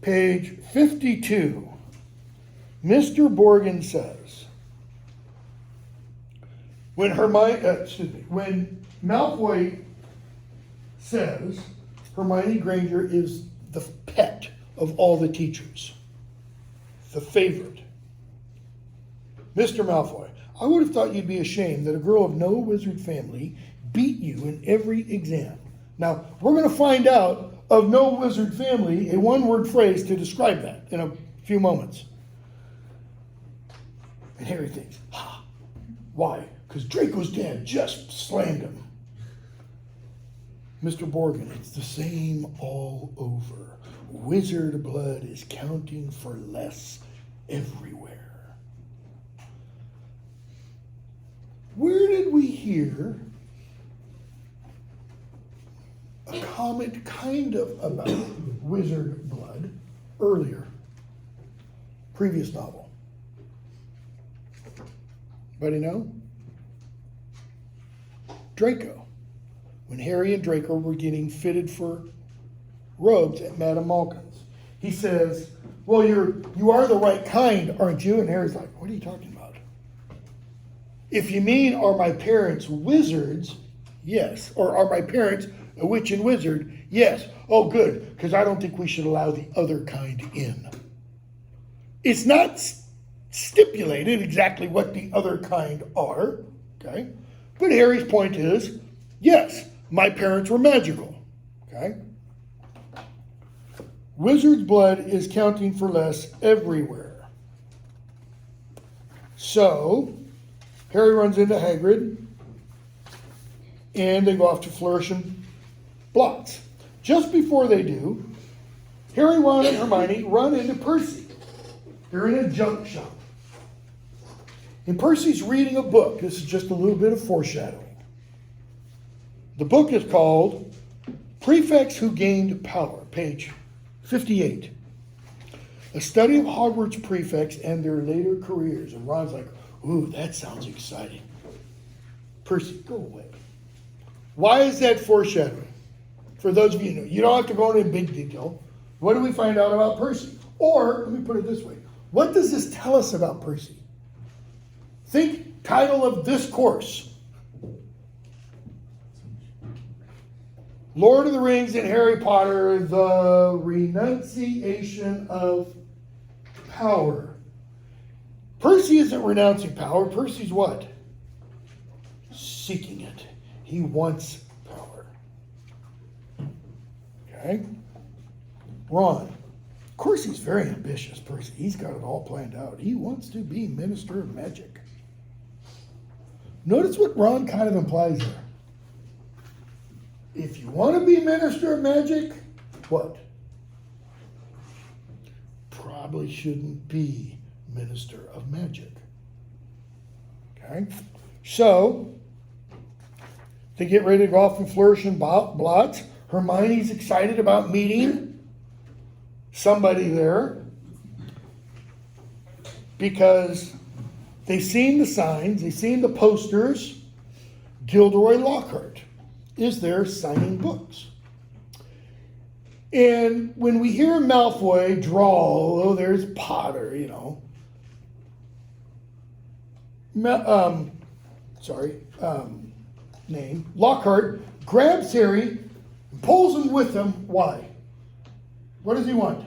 page 52, Mr. Borgin says, when Malfoy says Hermione Granger is the pet of all the teachers, the favorite. Mr. Malfoy, I would have thought you'd be ashamed that a girl of no wizard family beat you in every exam. Now, we're going to find out of no wizard family a one-word phrase to describe that in a few moments. And Harry thinks, why? Because Draco's dad just slammed him. Mr. Borgin, it's the same all over. Wizard blood is counting for less everywhere. Where did we hear a comment kind of about wizard blood earlier? Previous novel. Anybody know? Draco. When Harry and Draco were getting fitted for robes at Madame Malkin's. He says, well, you are the right kind, aren't you? And Harry's like, what are you talking about? If you mean, are my parents wizards? Yes. Or are my parents a witch and wizard? Yes. Oh, good, because I don't think we should allow the other kind in. It's not stipulated exactly what the other kind are, okay? But Harry's point is, yes, my parents were magical, okay? Wizard's blood is counting for less everywhere. So, Harry runs into Hagrid, and they go off to Flourish and Blotts. Just before they do, Harry, Ron, and Hermione run into Percy. They're in a junk shop. And Percy's reading a book. This is just a little bit of foreshadowing. The book is called Prefects Who Gained Power, page 58. A study of Hogwarts prefects and their later careers. And Ron's like, ooh, that sounds exciting. Percy, go away. Why is that foreshadowing? For those of you who know, you don't have to go into big detail. What do we find out about Percy? Or, let me put it this way, what does this tell us about Percy? Think title of this course. Lord of the Rings and Harry Potter, the renunciation of power. Percy isn't renouncing power. Percy's what? Seeking it. He wants power. Okay? Ron. Of course he's very ambitious, Percy. He's got it all planned out. He wants to be Minister of Magic. Notice what Ron kind of implies there. If you want to be Minister of Magic, what? Probably shouldn't be Minister of Magic. Okay? So, they get ready to go off and Flourish and Blotts. Hermione's excited about meeting somebody there because they've seen the signs, they've seen the posters. Gilderoy Lockhart is there signing books. And when we hear Malfoy drawl, oh, there's Potter, you know. Lockhart grabs Harry and pulls him with him. Why? What does he want?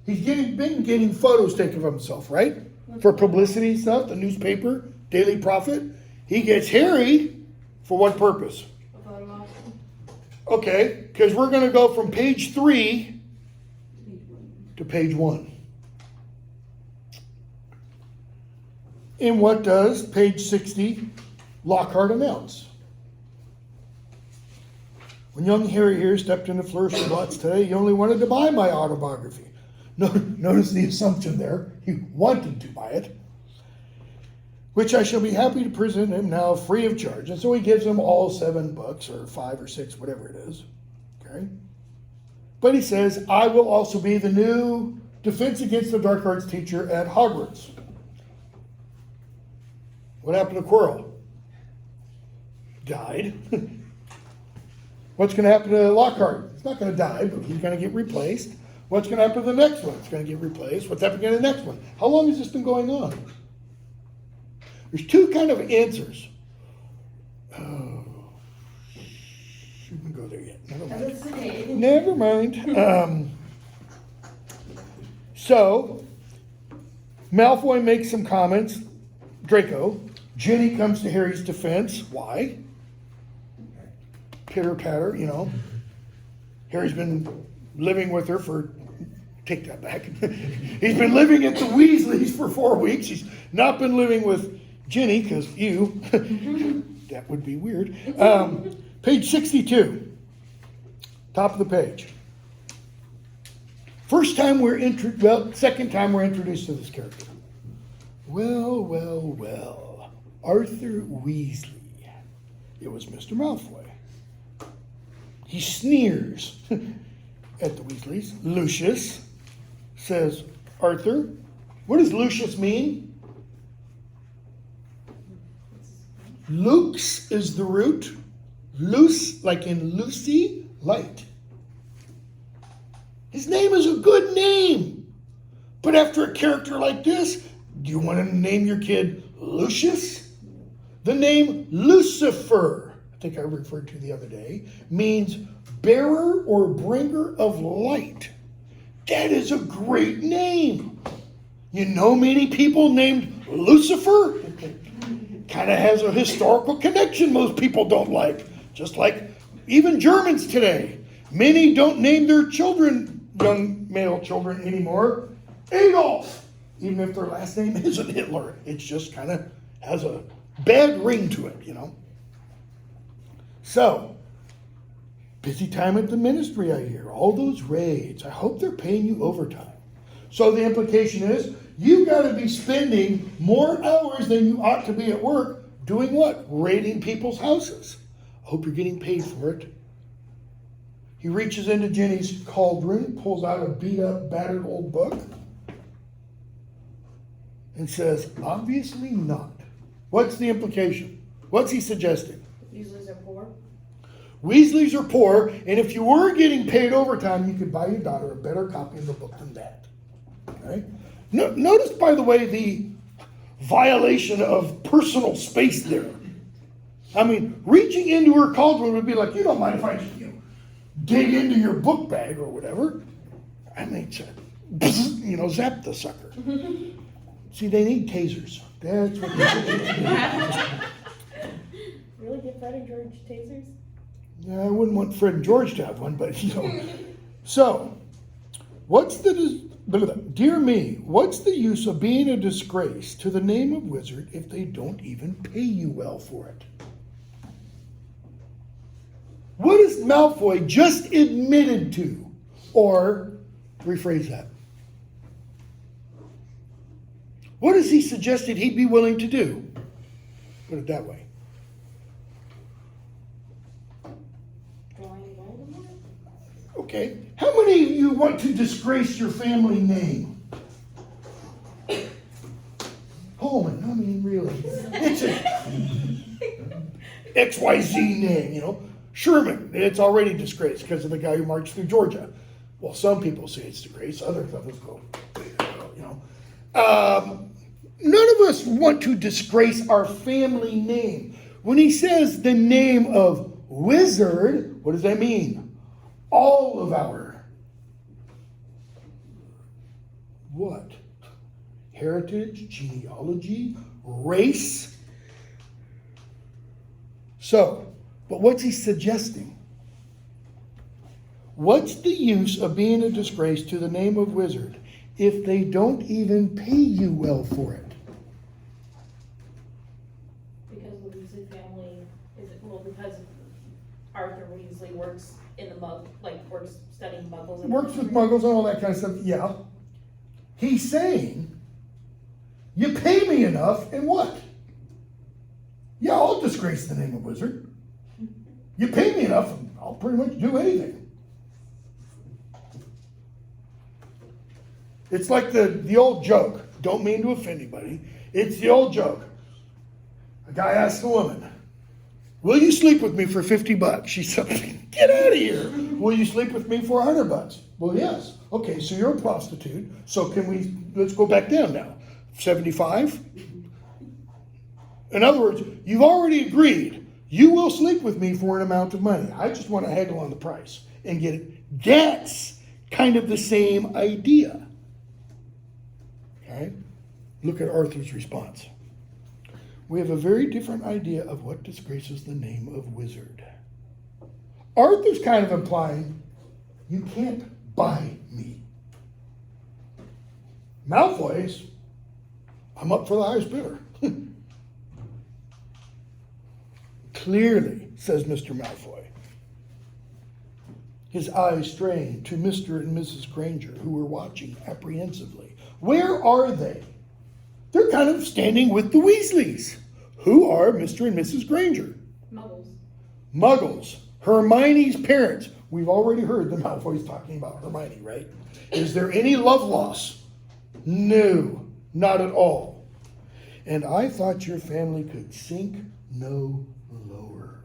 He's been getting photos taken of himself, right? For publicity stuff, the newspaper, Daily Prophet. He gets Harry for what purpose? Okay, because we're going to go from page 3 to page 1. And what does page 60 Lockhart announce? When young Harry here stepped into Philosopher today, he only wanted to buy my autobiography. Notice the assumption there. He wanted to buy it, which I shall be happy to present him now free of charge. And so he gives him all 7 books, or 5 or 6, whatever it is. Okay? But he says, I will also be the new Defense Against the Dark Arts teacher at Hogwarts. What happened to Quirrell? Died. What's going to happen to Lockhart? He's not going to die, but he's going to get replaced. What's going to happen to the next one? It's going to get replaced. What's happening to the next one? How long has this been going on? There's 2 kind of answers. Oh, shouldn't go there yet. Never mind. So, Malfoy makes some comments. Draco. Ginny comes to Harry's defense. Why? Pitter patter, you know. Harry's been living with her for, take that back. He's been living at the Weasleys for 4 weeks. He's not been living with Ginny, because that would be weird. Page 62, top of the page. Second time we're introduced to this character. Well, Arthur Weasley. It was Mr. Malfoy. He sneers at the Weasleys. Lucius says, Arthur, what does Lucius mean? Lux is the root. Luce, like in Lucy, light. His name is a good name. But after a character like this, do you want to name your kid Lucius? The name Lucifer, I think I referred to the other day, means bearer or bringer of light. That is a great name. You know many people named Lucifer? Kind of has a historical connection most people don't like. Just like even Germans today. Many don't name their children, young male children anymore, Adolf. Even if their last name isn't Hitler. It just kind of has a bad ring to it, you know. So, busy time at the ministry, I hear. All those raids. I hope they're paying you overtime. So the implication is, you got to be spending more hours than you ought to be at work doing what? Raiding people's houses. I hope you're getting paid for it. He reaches into Ginny's cauldron, pulls out a beat-up, battered old book, and says, obviously not. What's the implication? What's he suggesting? Weasleys are poor. Weasleys are poor, and if you were getting paid overtime, you could buy your daughter a better copy of the book than that. Okay? Notice, by the way, the violation of personal space there. I mean, reaching into her cauldron would be like, you don't mind if I just, dig into your book bag or whatever. I mean, zap the sucker. See, they need tasers. That's what they Really? Get Fred and George tasers? Yeah, I wouldn't want Fred and George to have one, but you know. So, dear me, what's the use of being a disgrace to the name of wizard if they don't even pay you well for it? What has Malfoy just admitted to? Or, rephrase that. What has he suggested he'd be willing to do? Put it that way. Okay. How many of you want to disgrace your family name? Holman, I mean, really. It's a XYZ name, you know. Sherman, it's already disgraced because of the guy who marched through Georgia. Well, some people say it's disgrace, others go, you know. None of us want to disgrace our family name. When he says the name of wizard, what does that mean? All of our what? Heritage, genealogy, race. So, but what's he suggesting? What's the use of being a disgrace to the name of wizard if they don't even pay you well for it? Because the Weasley family because Arthur Weasley works in the works studying muggles. And Works with muggles and all that kind of stuff, yeah. He's saying, you pay me enough, and what? Yeah, I'll disgrace the name of wizard. You pay me enough, and I'll pretty much do anything. It's like the old joke. Don't mean to offend anybody. It's the old joke. A guy asks a woman, will you sleep with me for $50? She said, get out of here. Will you sleep with me for $100? Well, yes. Okay, so you're a prostitute. So let's go back down now. 75? In other words, you've already agreed. You will sleep with me for an amount of money. I just want to haggle on the price and get it. That's kind of the same idea. Okay? Look at Arthur's response. We have a very different idea of what disgraces the name of wizard. Arthur's kind of implying, you can't buy me. Malfoy's, I'm up for the highest bidder. Clearly, says Mr. Malfoy. His eyes straying to Mr. and Mrs. Granger, who were watching apprehensively. Where are they? They're kind of standing with the Weasleys. Who are Mr. and Mrs. Granger? Muggles. Muggles. Hermione's parents. We've already heard the Malfoys talking about Hermione, right? Is there any love loss? No, not at all. And I thought your family could sink no lower.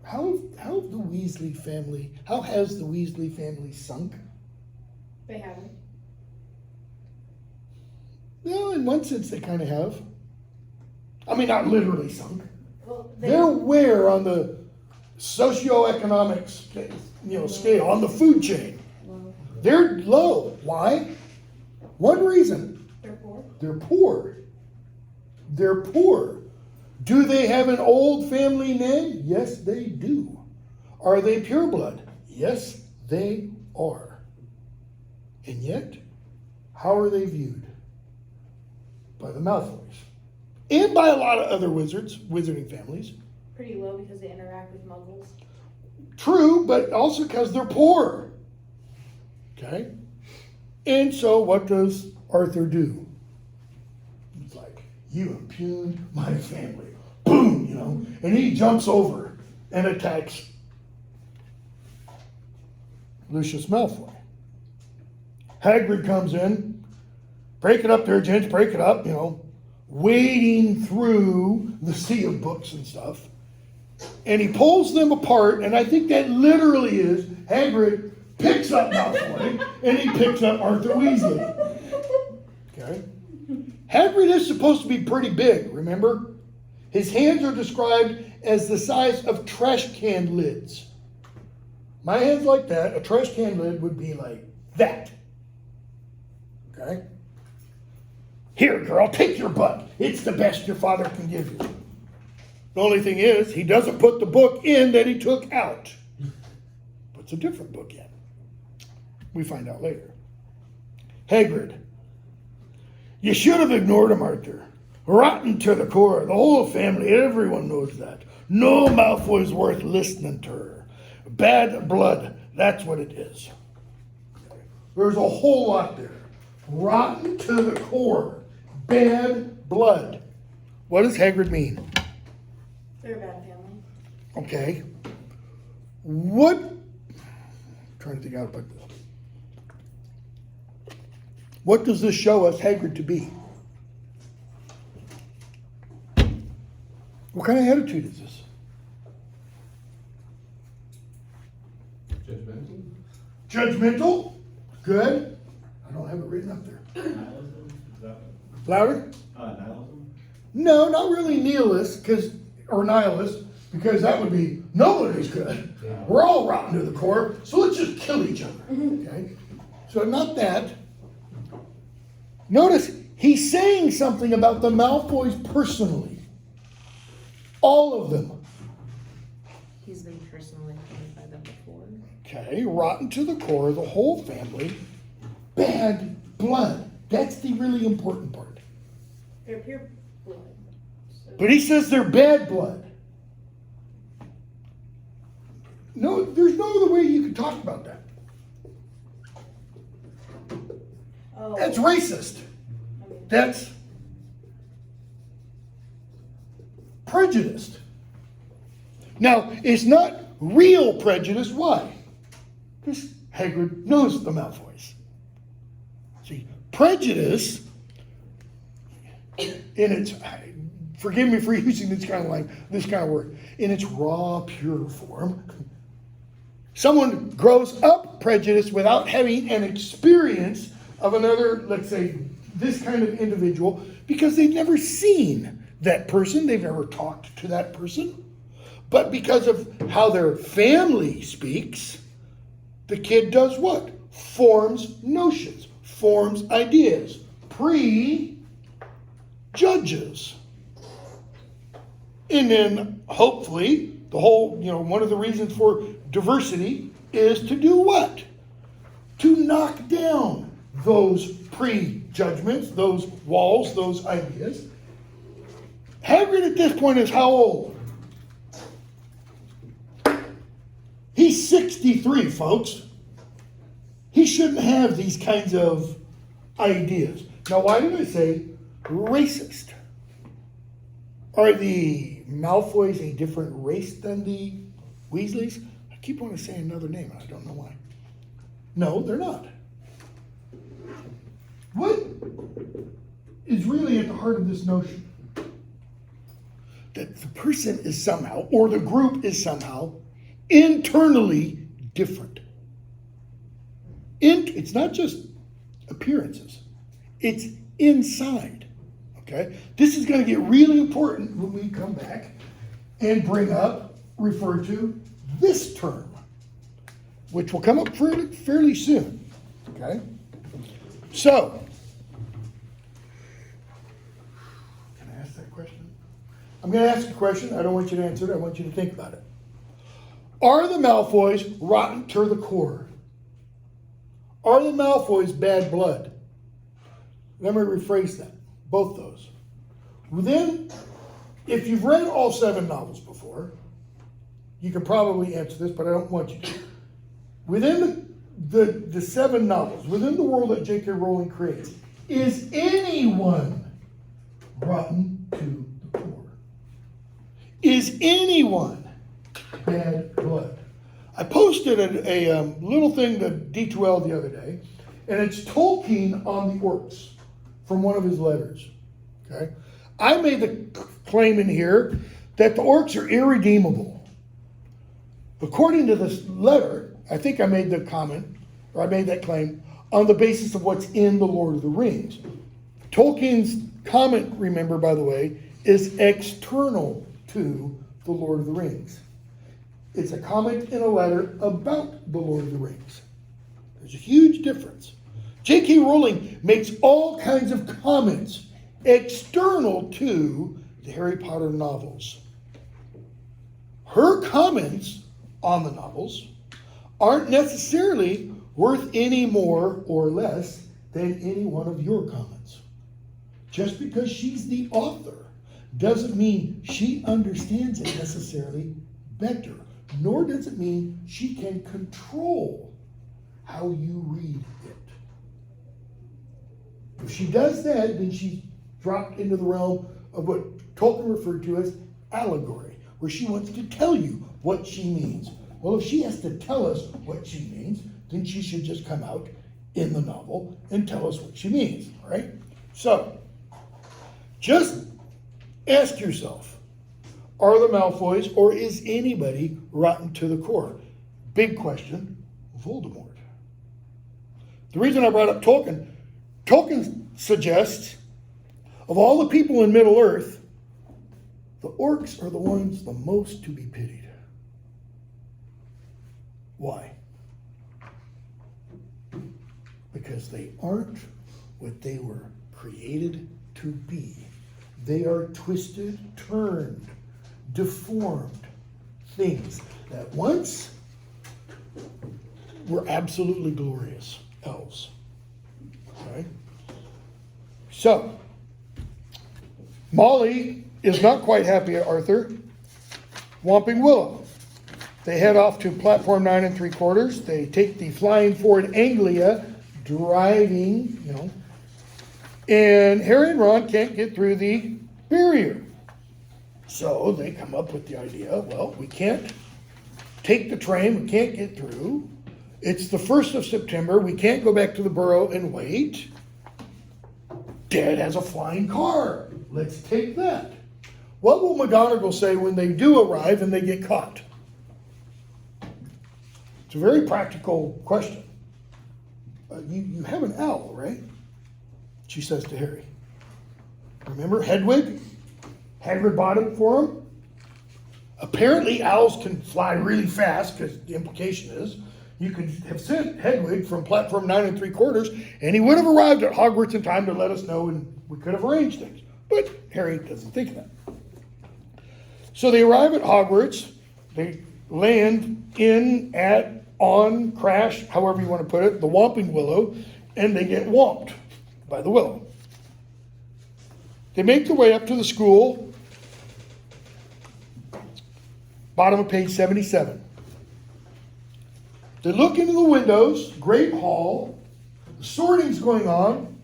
How has the Weasley family sunk? They haven't. Well, in one sense, they kind of have. I mean, not literally sunk. Well, They're where on the socioeconomic scale, on the food chain. They're low. Why? One reason. They're poor. They're poor. They're poor. Do they have an old family name? Yes, they do. Are they pureblood? Yes, they are. And yet, how are they viewed? By the Malfoys. And by a lot of other wizarding families. Pretty low because they interact with muggles. True, but also because they're poor. Okay? And so what does Arthur do? He's like, you impugned my family. Boom, and he jumps over and attacks Lucius Malfoy. Hagrid comes in, break it up there, gents, break it up, wading through the sea of books and stuff. And he pulls them apart, and I think that literally is Hagrid picks up Malfoy, and he picks up Arthur Weasley. Okay? Hagrid is supposed to be pretty big, remember? His hands are described as the size of trash can lids. My hand's like that. A trash can lid would be like that. Okay? Here, girl, take your butt. It's the best your father can give you. The only thing is, he doesn't put the book in that he took out. Puts a different book in. We find out later. Hagrid. You should have ignored him, Arthur. Rotten to the core. The whole family, everyone knows that. No Malfoy's worth listening to her. Bad blood, that's what it is. There's a whole lot there. Rotten to the core. Bad blood. What does Hagrid mean? They're a bad family. Okay. I'm trying to think out about this. What does this show us Hagrid to be? What kind of attitude is this? Judgmental? Judgmental? Good. I don't have it written up there. Nihilism? Is that Louder? nihilism? No, not really nihilist, or nihilist, because that would be nobody's good. Yeah. We're all rotten to the core, so let's just kill each other. Okay? So not that. Notice he's saying something about the Malfoys personally. All of them. He's been personally harmed by them before. Okay, rotten to the core, the whole family. Bad blood. That's the really important part. They're pure blood. So But he says they're bad blood. there's no other way you can talk about that. Oh. That's racist. I mean, That's prejudiced. Now, it's not real prejudice. Why? Because Hagrid knows the Malfoys. See, prejudice, in its, forgive me for using this kind of word, in its raw, pure form, someone grows up prejudiced without having an experience of another, let's say, this kind of individual, because they've never seen that person, they've never talked to that person, but because of how their family speaks, the kid does what? Forms notions, forms ideas, prejudges. And then hopefully the whole, one of the reasons for diversity is to do what? To knock down those prejudgments, those walls, those ideas. Hagrid at this point is how old? He's 63, folks. He shouldn't have these kinds of ideas. Now, why did I say racist? Are the Malfoys a different race than the Weasleys? I keep wanting to say another name, and I don't know why. No, they're not. What is really at the heart of this notion? That the person is somehow, or the group is somehow, internally different. It's not just appearances. It's inside. Okay? This is going to get really important when we come back and refer to this term, which will come up fairly soon. Okay? So, can I ask that question? I'm going to ask a question. I don't want you to answer it. I want you to think about it. Are the Malfoys rotten to the core? Are the Malfoys bad blood? Let me rephrase that. Both those. Then, if you've read all 7 novels before, you can probably answer this, but I don't want you to. Within the 7 novels, within the world that J.K. Rowling creates, is anyone rotten to the core? Is anyone bad blood? I posted a little thing to D2L the other day, and it's Tolkien on the orcs from one of his letters. Okay, I made the claim in here that the orcs are irredeemable. According to this letter, I think I made the comment, or I made that claim, on the basis of what's in The Lord of the Rings. Tolkien's comment, remember, by the way, is external to The Lord of the Rings. It's a comment in a letter about The Lord of the Rings. There's a huge difference. J.K. Rowling makes all kinds of comments external to the Harry Potter novels. Her comments on the novels aren't necessarily worth any more or less than any one of your comments. Just because she's the author doesn't mean she understands it necessarily better, nor does it mean she can control how you read it. If she does that, then she's dropped into the realm of what Tolkien referred to as allegory, where she wants to tell you what she means. Well, if she has to tell us what she means, then she should just come out in the novel and tell us what she means, all right? So, just ask yourself, are the Malfoys, or is anybody rotten to the core? Big question, Voldemort. The reason I brought up Tolkien suggests, of all the people in Middle-earth, the orcs are the ones the most to be pitied. Why? Because they aren't what they were created to be. They are twisted, turned, deformed things that once were absolutely glorious elves. Okay? So, Molly is not quite happy at Arthur. Whomping Willow. They head off to platform 9 3/4. They take the flying forward Anglia, driving, and Harry and Ron can't get through the barrier. So they come up with the idea, well, we can't take the train, we can't get through. It's the 1st of September, we can't go back to the burrow and wait. Dad has a flying car. Let's take that. What will McGonagall say when they do arrive and they get caught? It's a very practical question. You have an owl, right? She says to Harry. Remember Hedwig? Hagrid bought it for him. Apparently owls can fly really fast, because the implication is you could have sent Hedwig from platform 9 3/4, and he would have arrived at Hogwarts in time to let us know, and we could have arranged things. But Harry doesn't think that. So they arrive at Hogwarts. They land on, crash, however you want to put it, the Whomping Willow, and they get whomped by the willow. They make their way up to the school. Bottom of page 77. They look into the windows, great hall, the sorting's going on,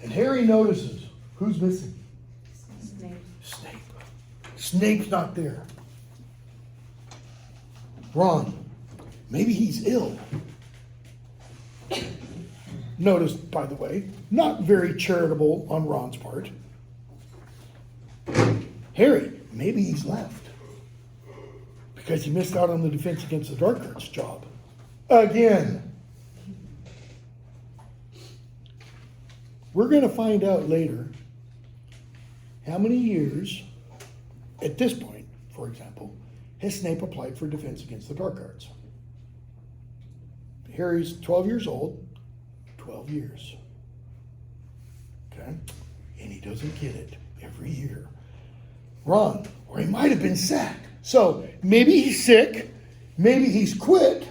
and Harry notices who's missing. Snape. Snape's not there. Ron, maybe he's ill. Notice, by the way, not very charitable on Ron's part. Harry, maybe he's left. Because he missed out on the Defense Against the Dark Arts job. Again. We're going to find out later how many years, at this point, for example, has Snape applied for Defense Against the Dark Arts. Harry's 12 years old, 12 years. Okay? And he doesn't get it every year. Ron, or he might have been sacked. So maybe he's sick, maybe he's quit,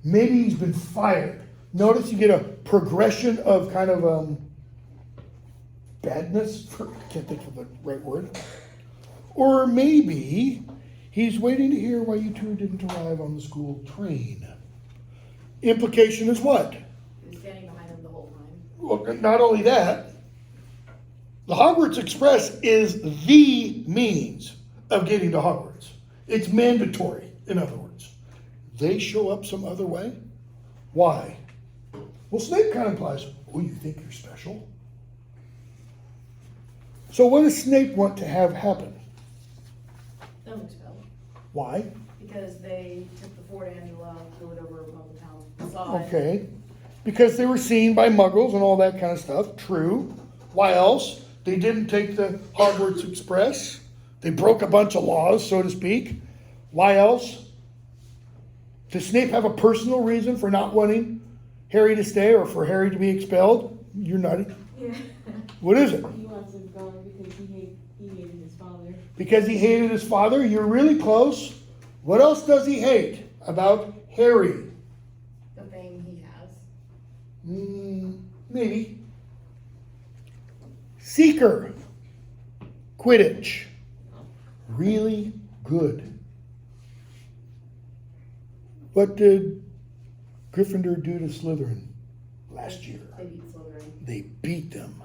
maybe he's been fired. Notice you get a progression of kind of badness, I can't think of the right word. Or maybe he's waiting to hear why you two didn't arrive on the school train. Implication is what? Been standing behind him the whole time. Well, not only that, the Hogwarts Express is the means of getting to Hogwarts. It's mandatory, in other words. They show up some other way? Why? Well, Snape kind of implies, oh, you think you're special? So what does Snape want to have happen? Them expelled. Why? Because they took the Fort Angela, threw it over Muggle Town. Saw it. Okay. Because they were seen by muggles and all that kind of stuff. True. Why else? They didn't take the Hogwarts Express. They broke a bunch of laws, so to speak. Why else? Does Snape have a personal reason for not wanting Harry to stay or for Harry to be expelled? You're nutty. Yeah. What is it? He wants him gone because he hated his father. Because he hated his father? You're really close. What else does he hate about Harry? The fame he has. Maybe. Seeker. Quidditch. Really good. What did Gryffindor do to Slytherin last year? They beat Slytherin. They beat them.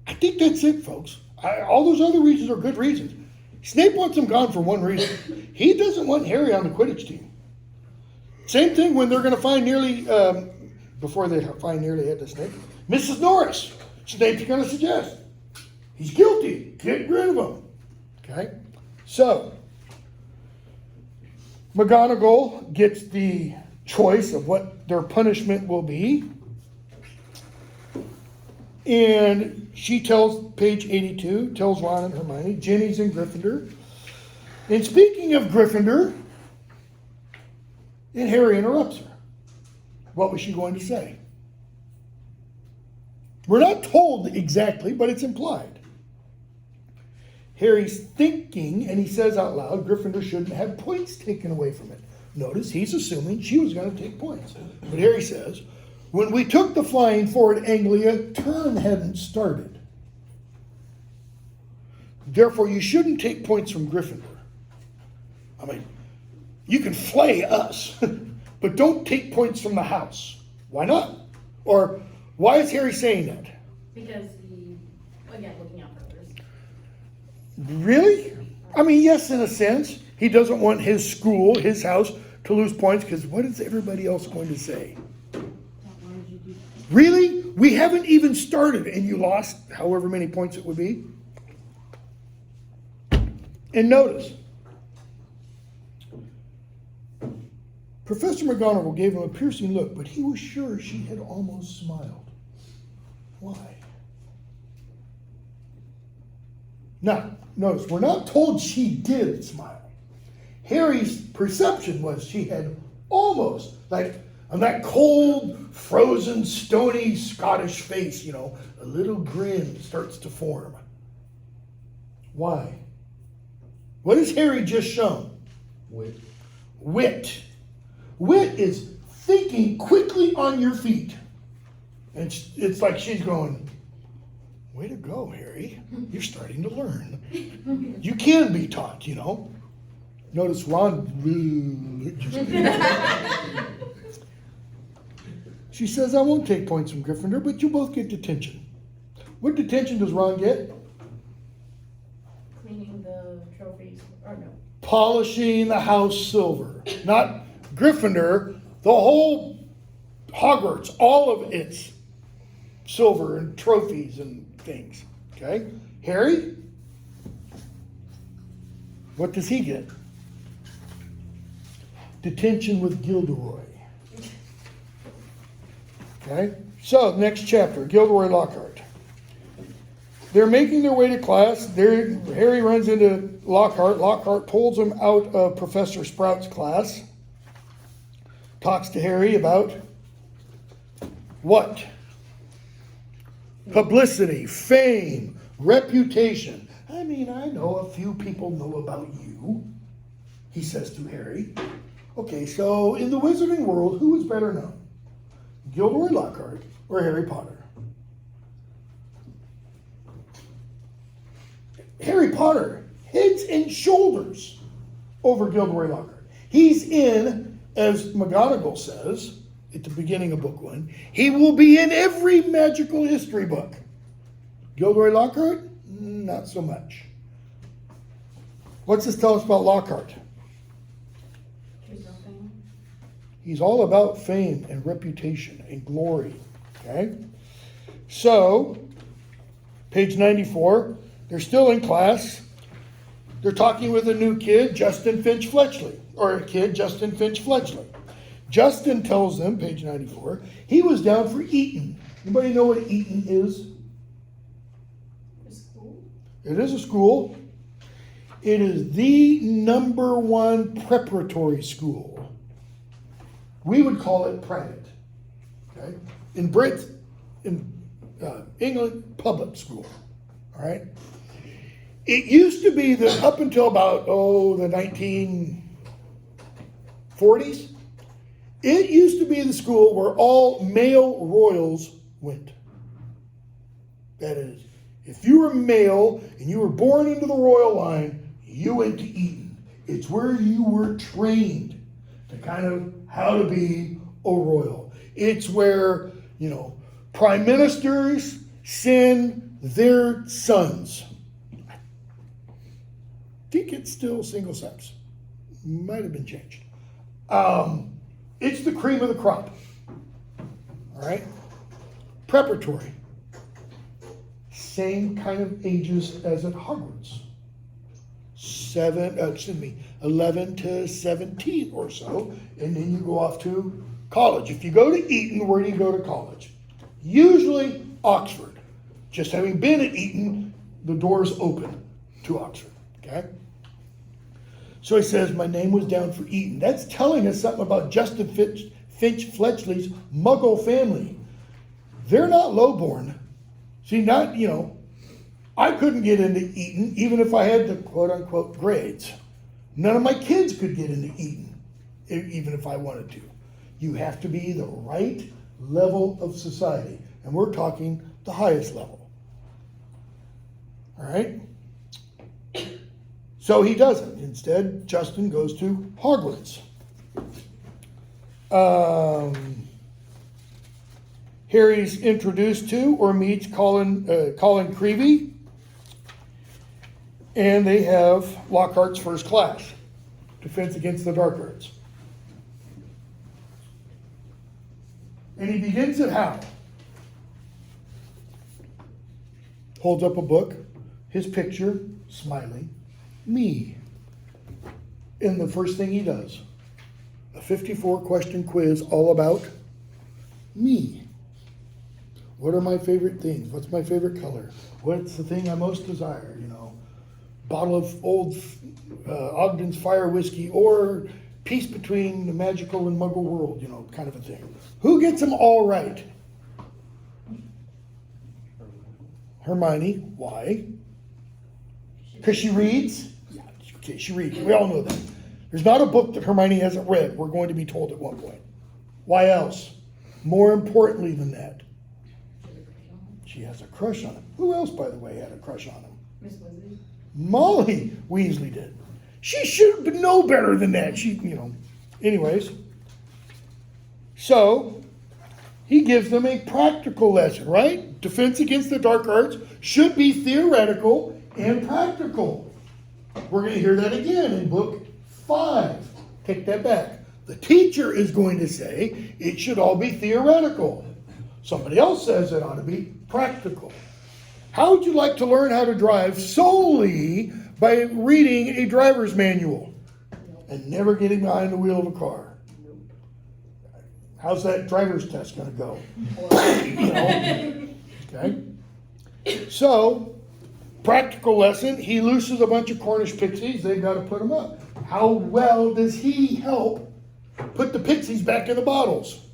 I think that's it, folks. All those other reasons are good reasons. Snape wants him gone for one reason. He doesn't want Harry on the Quidditch team. Same thing when they're going to find before they find nearly head to Snape, Mrs. Norris. Snape's going to suggest, he's guilty. Get rid of him. Okay? So, McGonagall gets the choice of what their punishment will be. And she tells, page 82, tells Ron and Hermione, Ginny's in Gryffindor. And speaking of Gryffindor, and Harry interrupts her. What was she going to say? We're not told exactly, but it's implied. Harry's thinking, and he says out loud, Gryffindor shouldn't have points taken away from it. Notice he's assuming she was going to take points. But Harry says, when we took the flying forward Anglia, term hadn't started. Therefore, you shouldn't take points from Gryffindor. I mean, you can flay us, but don't take points from the house. Why not? Or why is Harry saying that? Because he, again, looking out for others. Really? I mean, yes, in a sense. He doesn't want his school, his house, to lose points because what is everybody else going to say? Why did you do that? Really? We haven't even started and you lost however many points it would be? And notice, Professor McGonagall gave him a piercing look, but he was sure she had almost smiled. Why? Now, notice, we're not told she did smile. Harry's perception was she had almost, like on that cold, frozen, stony Scottish face, you know, a little grin starts to form. Why? What has Harry just shown? Wit. Wit. Wit is thinking quickly on your feet. And it's like she's going, way to go, Harry. You're starting to learn. You can be taught, you know. Notice Ron. She says, I won't take points from Gryffindor, but you both get detention. What detention does Ron get? Cleaning the trophies, or no. Polishing the house silver. Not Gryffindor, the whole Hogwarts, all of its silver and trophies and things. Okay? Harry? What does he get? Detention with Gilderoy. Okay? So, next chapter, Gilderoy Lockhart. They're making their way to class. Harry runs into Lockhart. Lockhart pulls him out of Professor Sprout's class. Talks to Harry about what? Publicity, fame, reputation. I mean, I know a few people know about you, he says to Harry. Okay, so in the wizarding world, who is better known? Gilderoy Lockhart or Harry Potter? Harry Potter, heads and shoulders over Gilderoy Lockhart. He's in, as McGonagall says at the beginning of book 1, he will be in every magical history book. Gilderoy Lockhart, not so much. What's this tell us about Lockhart? Choose nothing. He's all about fame and reputation and glory. Okay? So, page 94, they're still in class. They're talking with a new kid, Justin Finch Fletchley. Justin tells them, page 94, he was down for Eton. Anybody know what Eton is? For school? It is a school. It is the #1 preparatory school. We would call it private. Okay? In England, public school. All right? It used to be that up until about, the 1940s, it used to be the school where all male royals went. That is, if you were male and you were born into the royal line, you went to Eton. It's where you were trained to kind of how to be a royal. It's where, prime ministers send their sons. I think it's still single sex. Might have been changed. It's the cream of the crop. All right? Preparatory. Same kind of ages as at Hogwarts. 11 to 17 or so, and then you go off to college. If you go to Eton, where do you go to college? Usually Oxford. Just having been at Eton, the door's open to Oxford. Okay? So he says, my name was down for Eton. That's telling us something about Justin Finch Fletchley's Muggle family. They're not lowborn. See, I couldn't get into Eton even if I had the quote-unquote grades. None of my kids could get into Eton, even if I wanted to. You have to be the right level of society. And we're talking the highest level. All right? So he doesn't. Instead, Justin goes to Hogwarts. Harry's introduced to or meets Colin Creevey, and they have Lockhart's first class, Defense Against the Dark Arts. And he begins it how? Holds up a book, his picture, smiling, me. And the first thing he does, a 54-question quiz all about me. What are my favorite things? What's my favorite color? What's the thing I most desire? You know, bottle of old Ogden's Fire Whiskey, or peace between the magical and muggle world, you know, kind of a thing. Who gets them all right? Hermione. Why? Because she reads? Yeah, okay, she reads. We all know that. There's not a book that Hermione hasn't read, we're going to be told at one point. Why else? More importantly than that, she has a crush on him. Who else, by the way, had a crush on him? Miss Weasley. Molly Weasley did. She should know better than that. She, you know. Anyways. So, he gives them a practical lesson, right? Defense Against the Dark Arts should be theoretical and practical. We're going to hear that again in book 5. Take that back. The teacher is going to say it should all be theoretical. Somebody else says it ought to be practical. How would you like to learn how to drive solely by reading a driver's manual and never getting behind the wheel of a car? How's that driver's test going to go? You know? Okay. So, practical lesson, he looses a bunch of Cornish pixies. They've got to put them up. How well does he help put the pixies back in the bottles?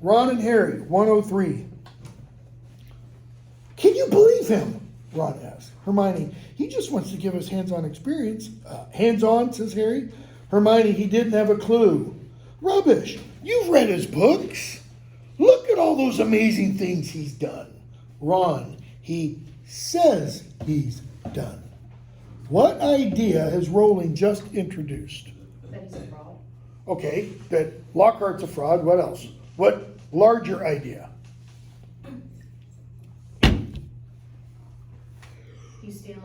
Ron and Harry, 103. Can you believe him? Ron asks. Hermione, he just wants to give us hands-on experience. Hands-on, says Harry. Hermione, he didn't have a clue. Rubbish. You've read his books. Look at all those amazing things he's done. Ron, he says he's done. What idea has Rowling just introduced? That he's a fraud. Okay, that Lockhart's a fraud. What else? What larger idea? He's stealing,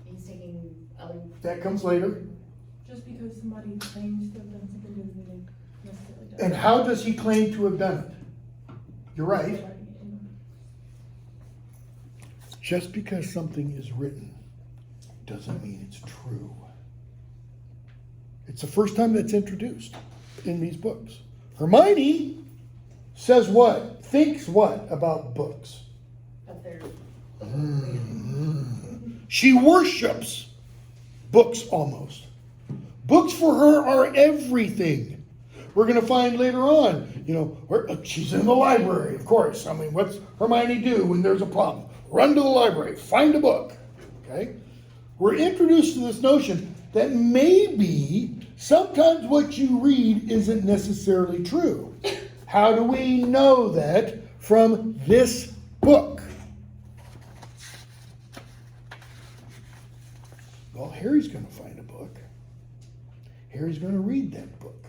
he's taking other. That comes later. Just because somebody claims to have done something doesn't mean they necessarily do. And how does he claim to have done it? You're right. Just because something is written doesn't mean it's true. It's the first time that's introduced in these books. Hermione says what? Thinks what about books? But they're. She worships books almost. Books for her are everything. We're going to find later on, you know, she's in the library, of course. I mean, what's Hermione do when there's a problem? Run to the library, find a book, okay? We're introduced to this notion that maybe sometimes what you read isn't necessarily true. How do we know that from this book? Well, Harry's going to find a book. Harry's going to read that book.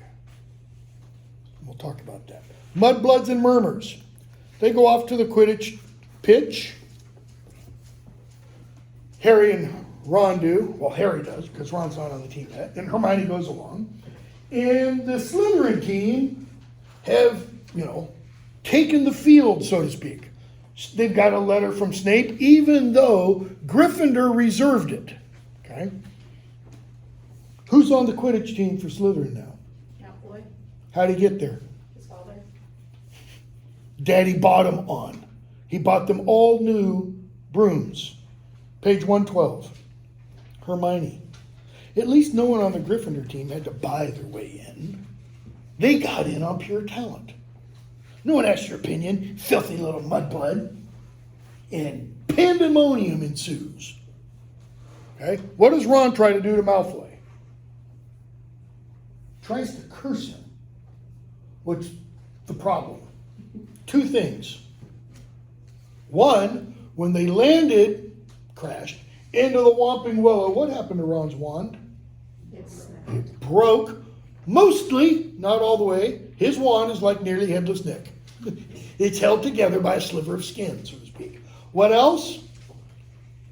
We'll talk about that. Mudbloods and Murmurs. They go off to the Quidditch pitch. Harry and Ron do. Well, Harry does, because Ron's not on the team yet. And Hermione goes along. And the Slytherin team have, you know, taken the field, so to speak. They've got a letter from Snape, even though Gryffindor reserved it. Okay? Who's on the Quidditch team for Slytherin now? Malfoy, How'd he get there? his father. Daddy bought them on. He bought them all new brooms. Page 112. Hermione. At least no one on the Gryffindor team had to buy their way in. They got in on pure talent. No one asked your opinion, filthy little mudblood. And pandemonium ensues. Okay? What does Ron try to do to Malfoy? Tries to curse him. What's the problem? Two things. One, when they landed crashed into the Whomping Willow. What happened to Ron's wand? It's, It broke, mostly, not all the way. His wand is like nearly headless Nick. It's held together by a sliver of skin, so to speak. What else?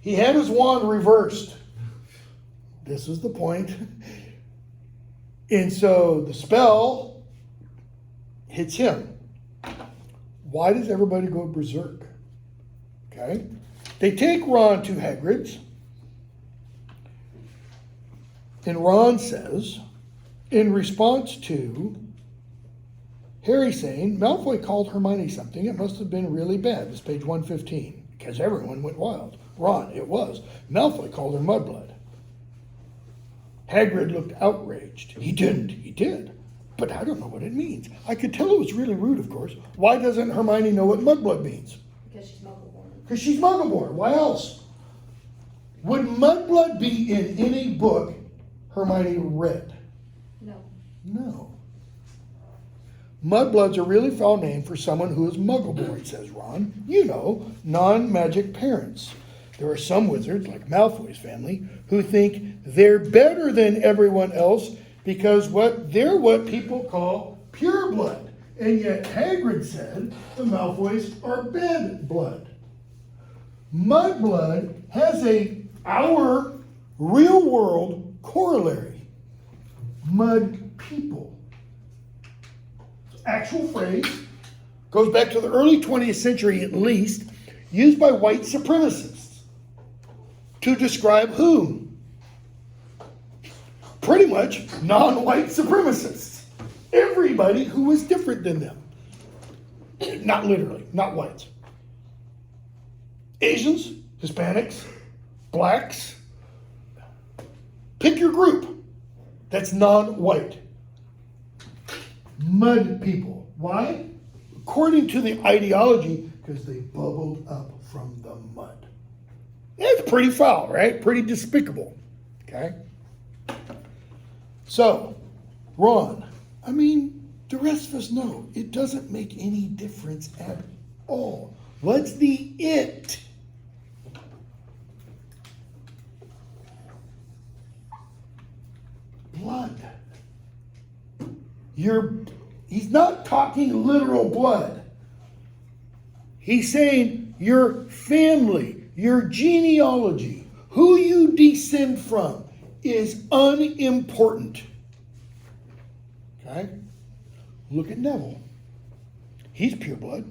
He had his wand reversed. This is the point. And so the spell hits him. Why does everybody go berserk? Okay. They take Ron to Hagrid's. And Ron says, in response to Harry saying, Malfoy called Hermione something. It must have been really bad. It's page 115. Because everyone went wild. Ron, it was. Malfoy called her Mudblood. Hagrid looked outraged. He didn't. He did. But I don't know what it means. I could tell it was really rude, of course. Why doesn't Hermione know what Mudblood means? Because she's Muggle-born. Because she's Muggle-born. Why else? Would Mudblood be in any book Hermione read? No. No. Mudblood's a really foul name for someone who is Muggle-born, says Ron. You know, non-magic parents. There are some wizards, like Malfoy's family, who think they're better than everyone else because they're what people call pure blood. And yet Hagrid said the Malfoys are bad blood. Mudblood has our real world corollary. Mud people. Actual phrase goes back to the early 20th century at least, used by white supremacists to describe whom? Pretty much non-white supremacists. Everybody who was different than them. Not literally, not whites. Asians, Hispanics, blacks. Pick your group that's non-white. Mud people. Why? According to the ideology, because they bubbled up from the mud. It's pretty foul, right? Pretty despicable. Okay? So, Ron, the rest of us know it doesn't make any difference at all. What's the it? Blood. He's not talking literal blood. He's saying your family, your genealogy, who you descend from is unimportant. Okay? Look at Neville. He's pure blood.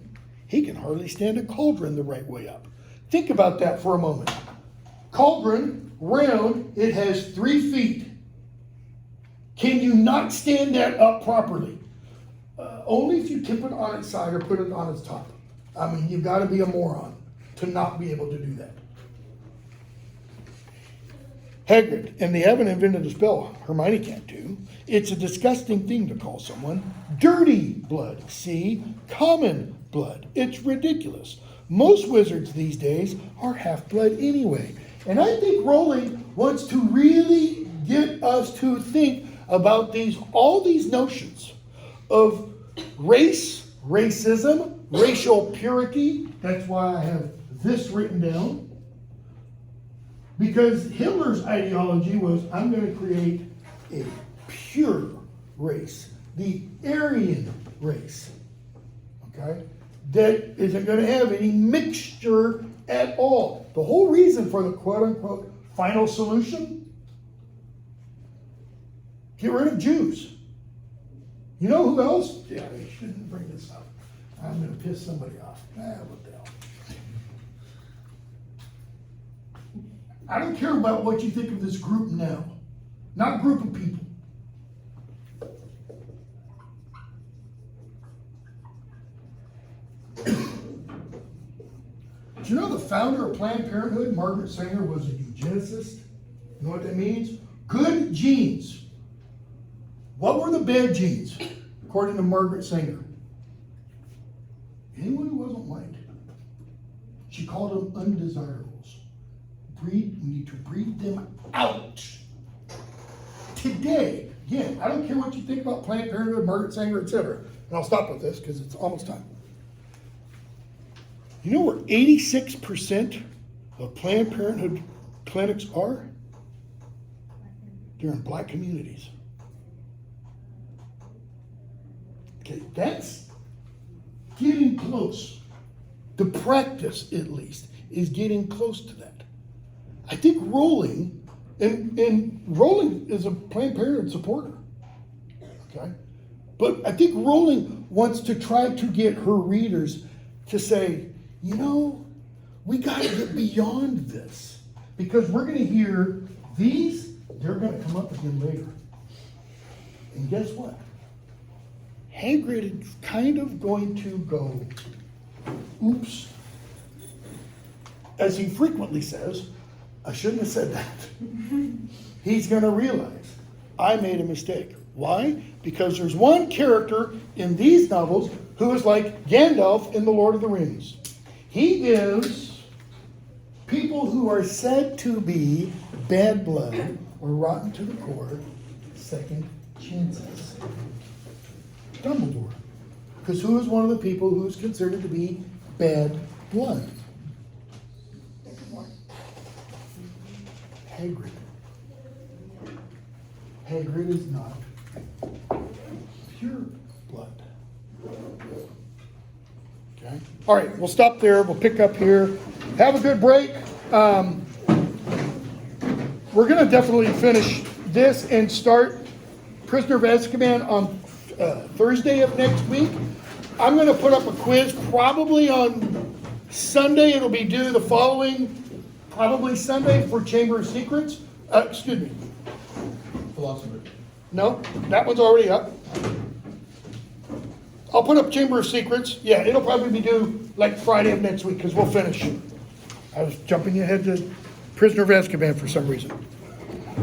He can hardly stand a cauldron the right way up. Think about that for a moment. Cauldron, round, it has 3 feet. Can you not stand that up properly? Only if you tip it on its side or put it on its top. You've got to be a moron to not be able to do that. Hagrid, and they haven't invented a spell Hermione can't do. It's a disgusting thing to call someone dirty blood. See? Common blood. It's ridiculous. Most wizards these days are half-blood anyway. And I think Rowling wants to really get us to think about all these notions of race, racism, racial purity. That's why I have this written down. Because Hitler's ideology was, I'm going to create a pure race, the Aryan race, okay? That isn't going to have any mixture at all. The whole reason for the quote-unquote final solution, get rid of Jews. You know who else? Yeah, I shouldn't bring this up. I'm going to piss somebody off. What the hell? I don't care about what you think of this group now. Not group of people. Do you know the founder of Planned Parenthood, Margaret Sanger, was a eugenicist? You know what that means? Good genes. What were the bad genes, according to Margaret Sanger? Anyone who wasn't white. She called them undesirables. We need to breed them out. Today, again, I don't care what you think about Planned Parenthood, Margaret Sanger, etc. And I'll stop with this because it's almost time. You know where 86% But Planned Parenthood clinics are, they're in black communities. Okay, that's getting close. The practice, at least, is getting close to that. I think Rolling, and Rolling is a Planned Parenthood supporter. Okay? But I think Rolling wants to try to get her readers to say, you know, we gotta get beyond this. Because we're gonna hear these, they're gonna come up again later. And guess what? Hagrid is kind of going to go, oops. As he frequently says, I shouldn't have said that. He's gonna realize, I made a mistake. Why? Because there's one character in these novels who is like Gandalf in The Lord of the Rings. He gives people who are said to be bad blood or rotten to the core second chances. Dumbledore. Because who is one of the people who's considered to be bad blood? Hagrid. Hagrid is not pure blood. Okay. All right, we'll stop there. We'll pick up here. Have a good break. We're going to definitely finish this and start Prisoner of Azkaban on Thursday of next week. I'm going to put up a quiz probably on Sunday. It'll be due the following, probably Sunday, for Chamber of Secrets. Excuse me. Philosopher. No, that one's already up. I'll put up Chamber of Secrets. Yeah, it'll probably be due like Friday of next week because we'll finish. I was jumping ahead to Prisoner of Azkaban for some reason.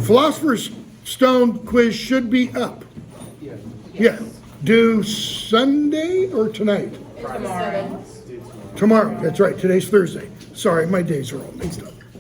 Philosopher's Stone quiz should be up. Yes. Yeah, due Sunday or tonight? Tomorrow. Tomorrow, that's right. Today's Thursday. Sorry, my days are all mixed up.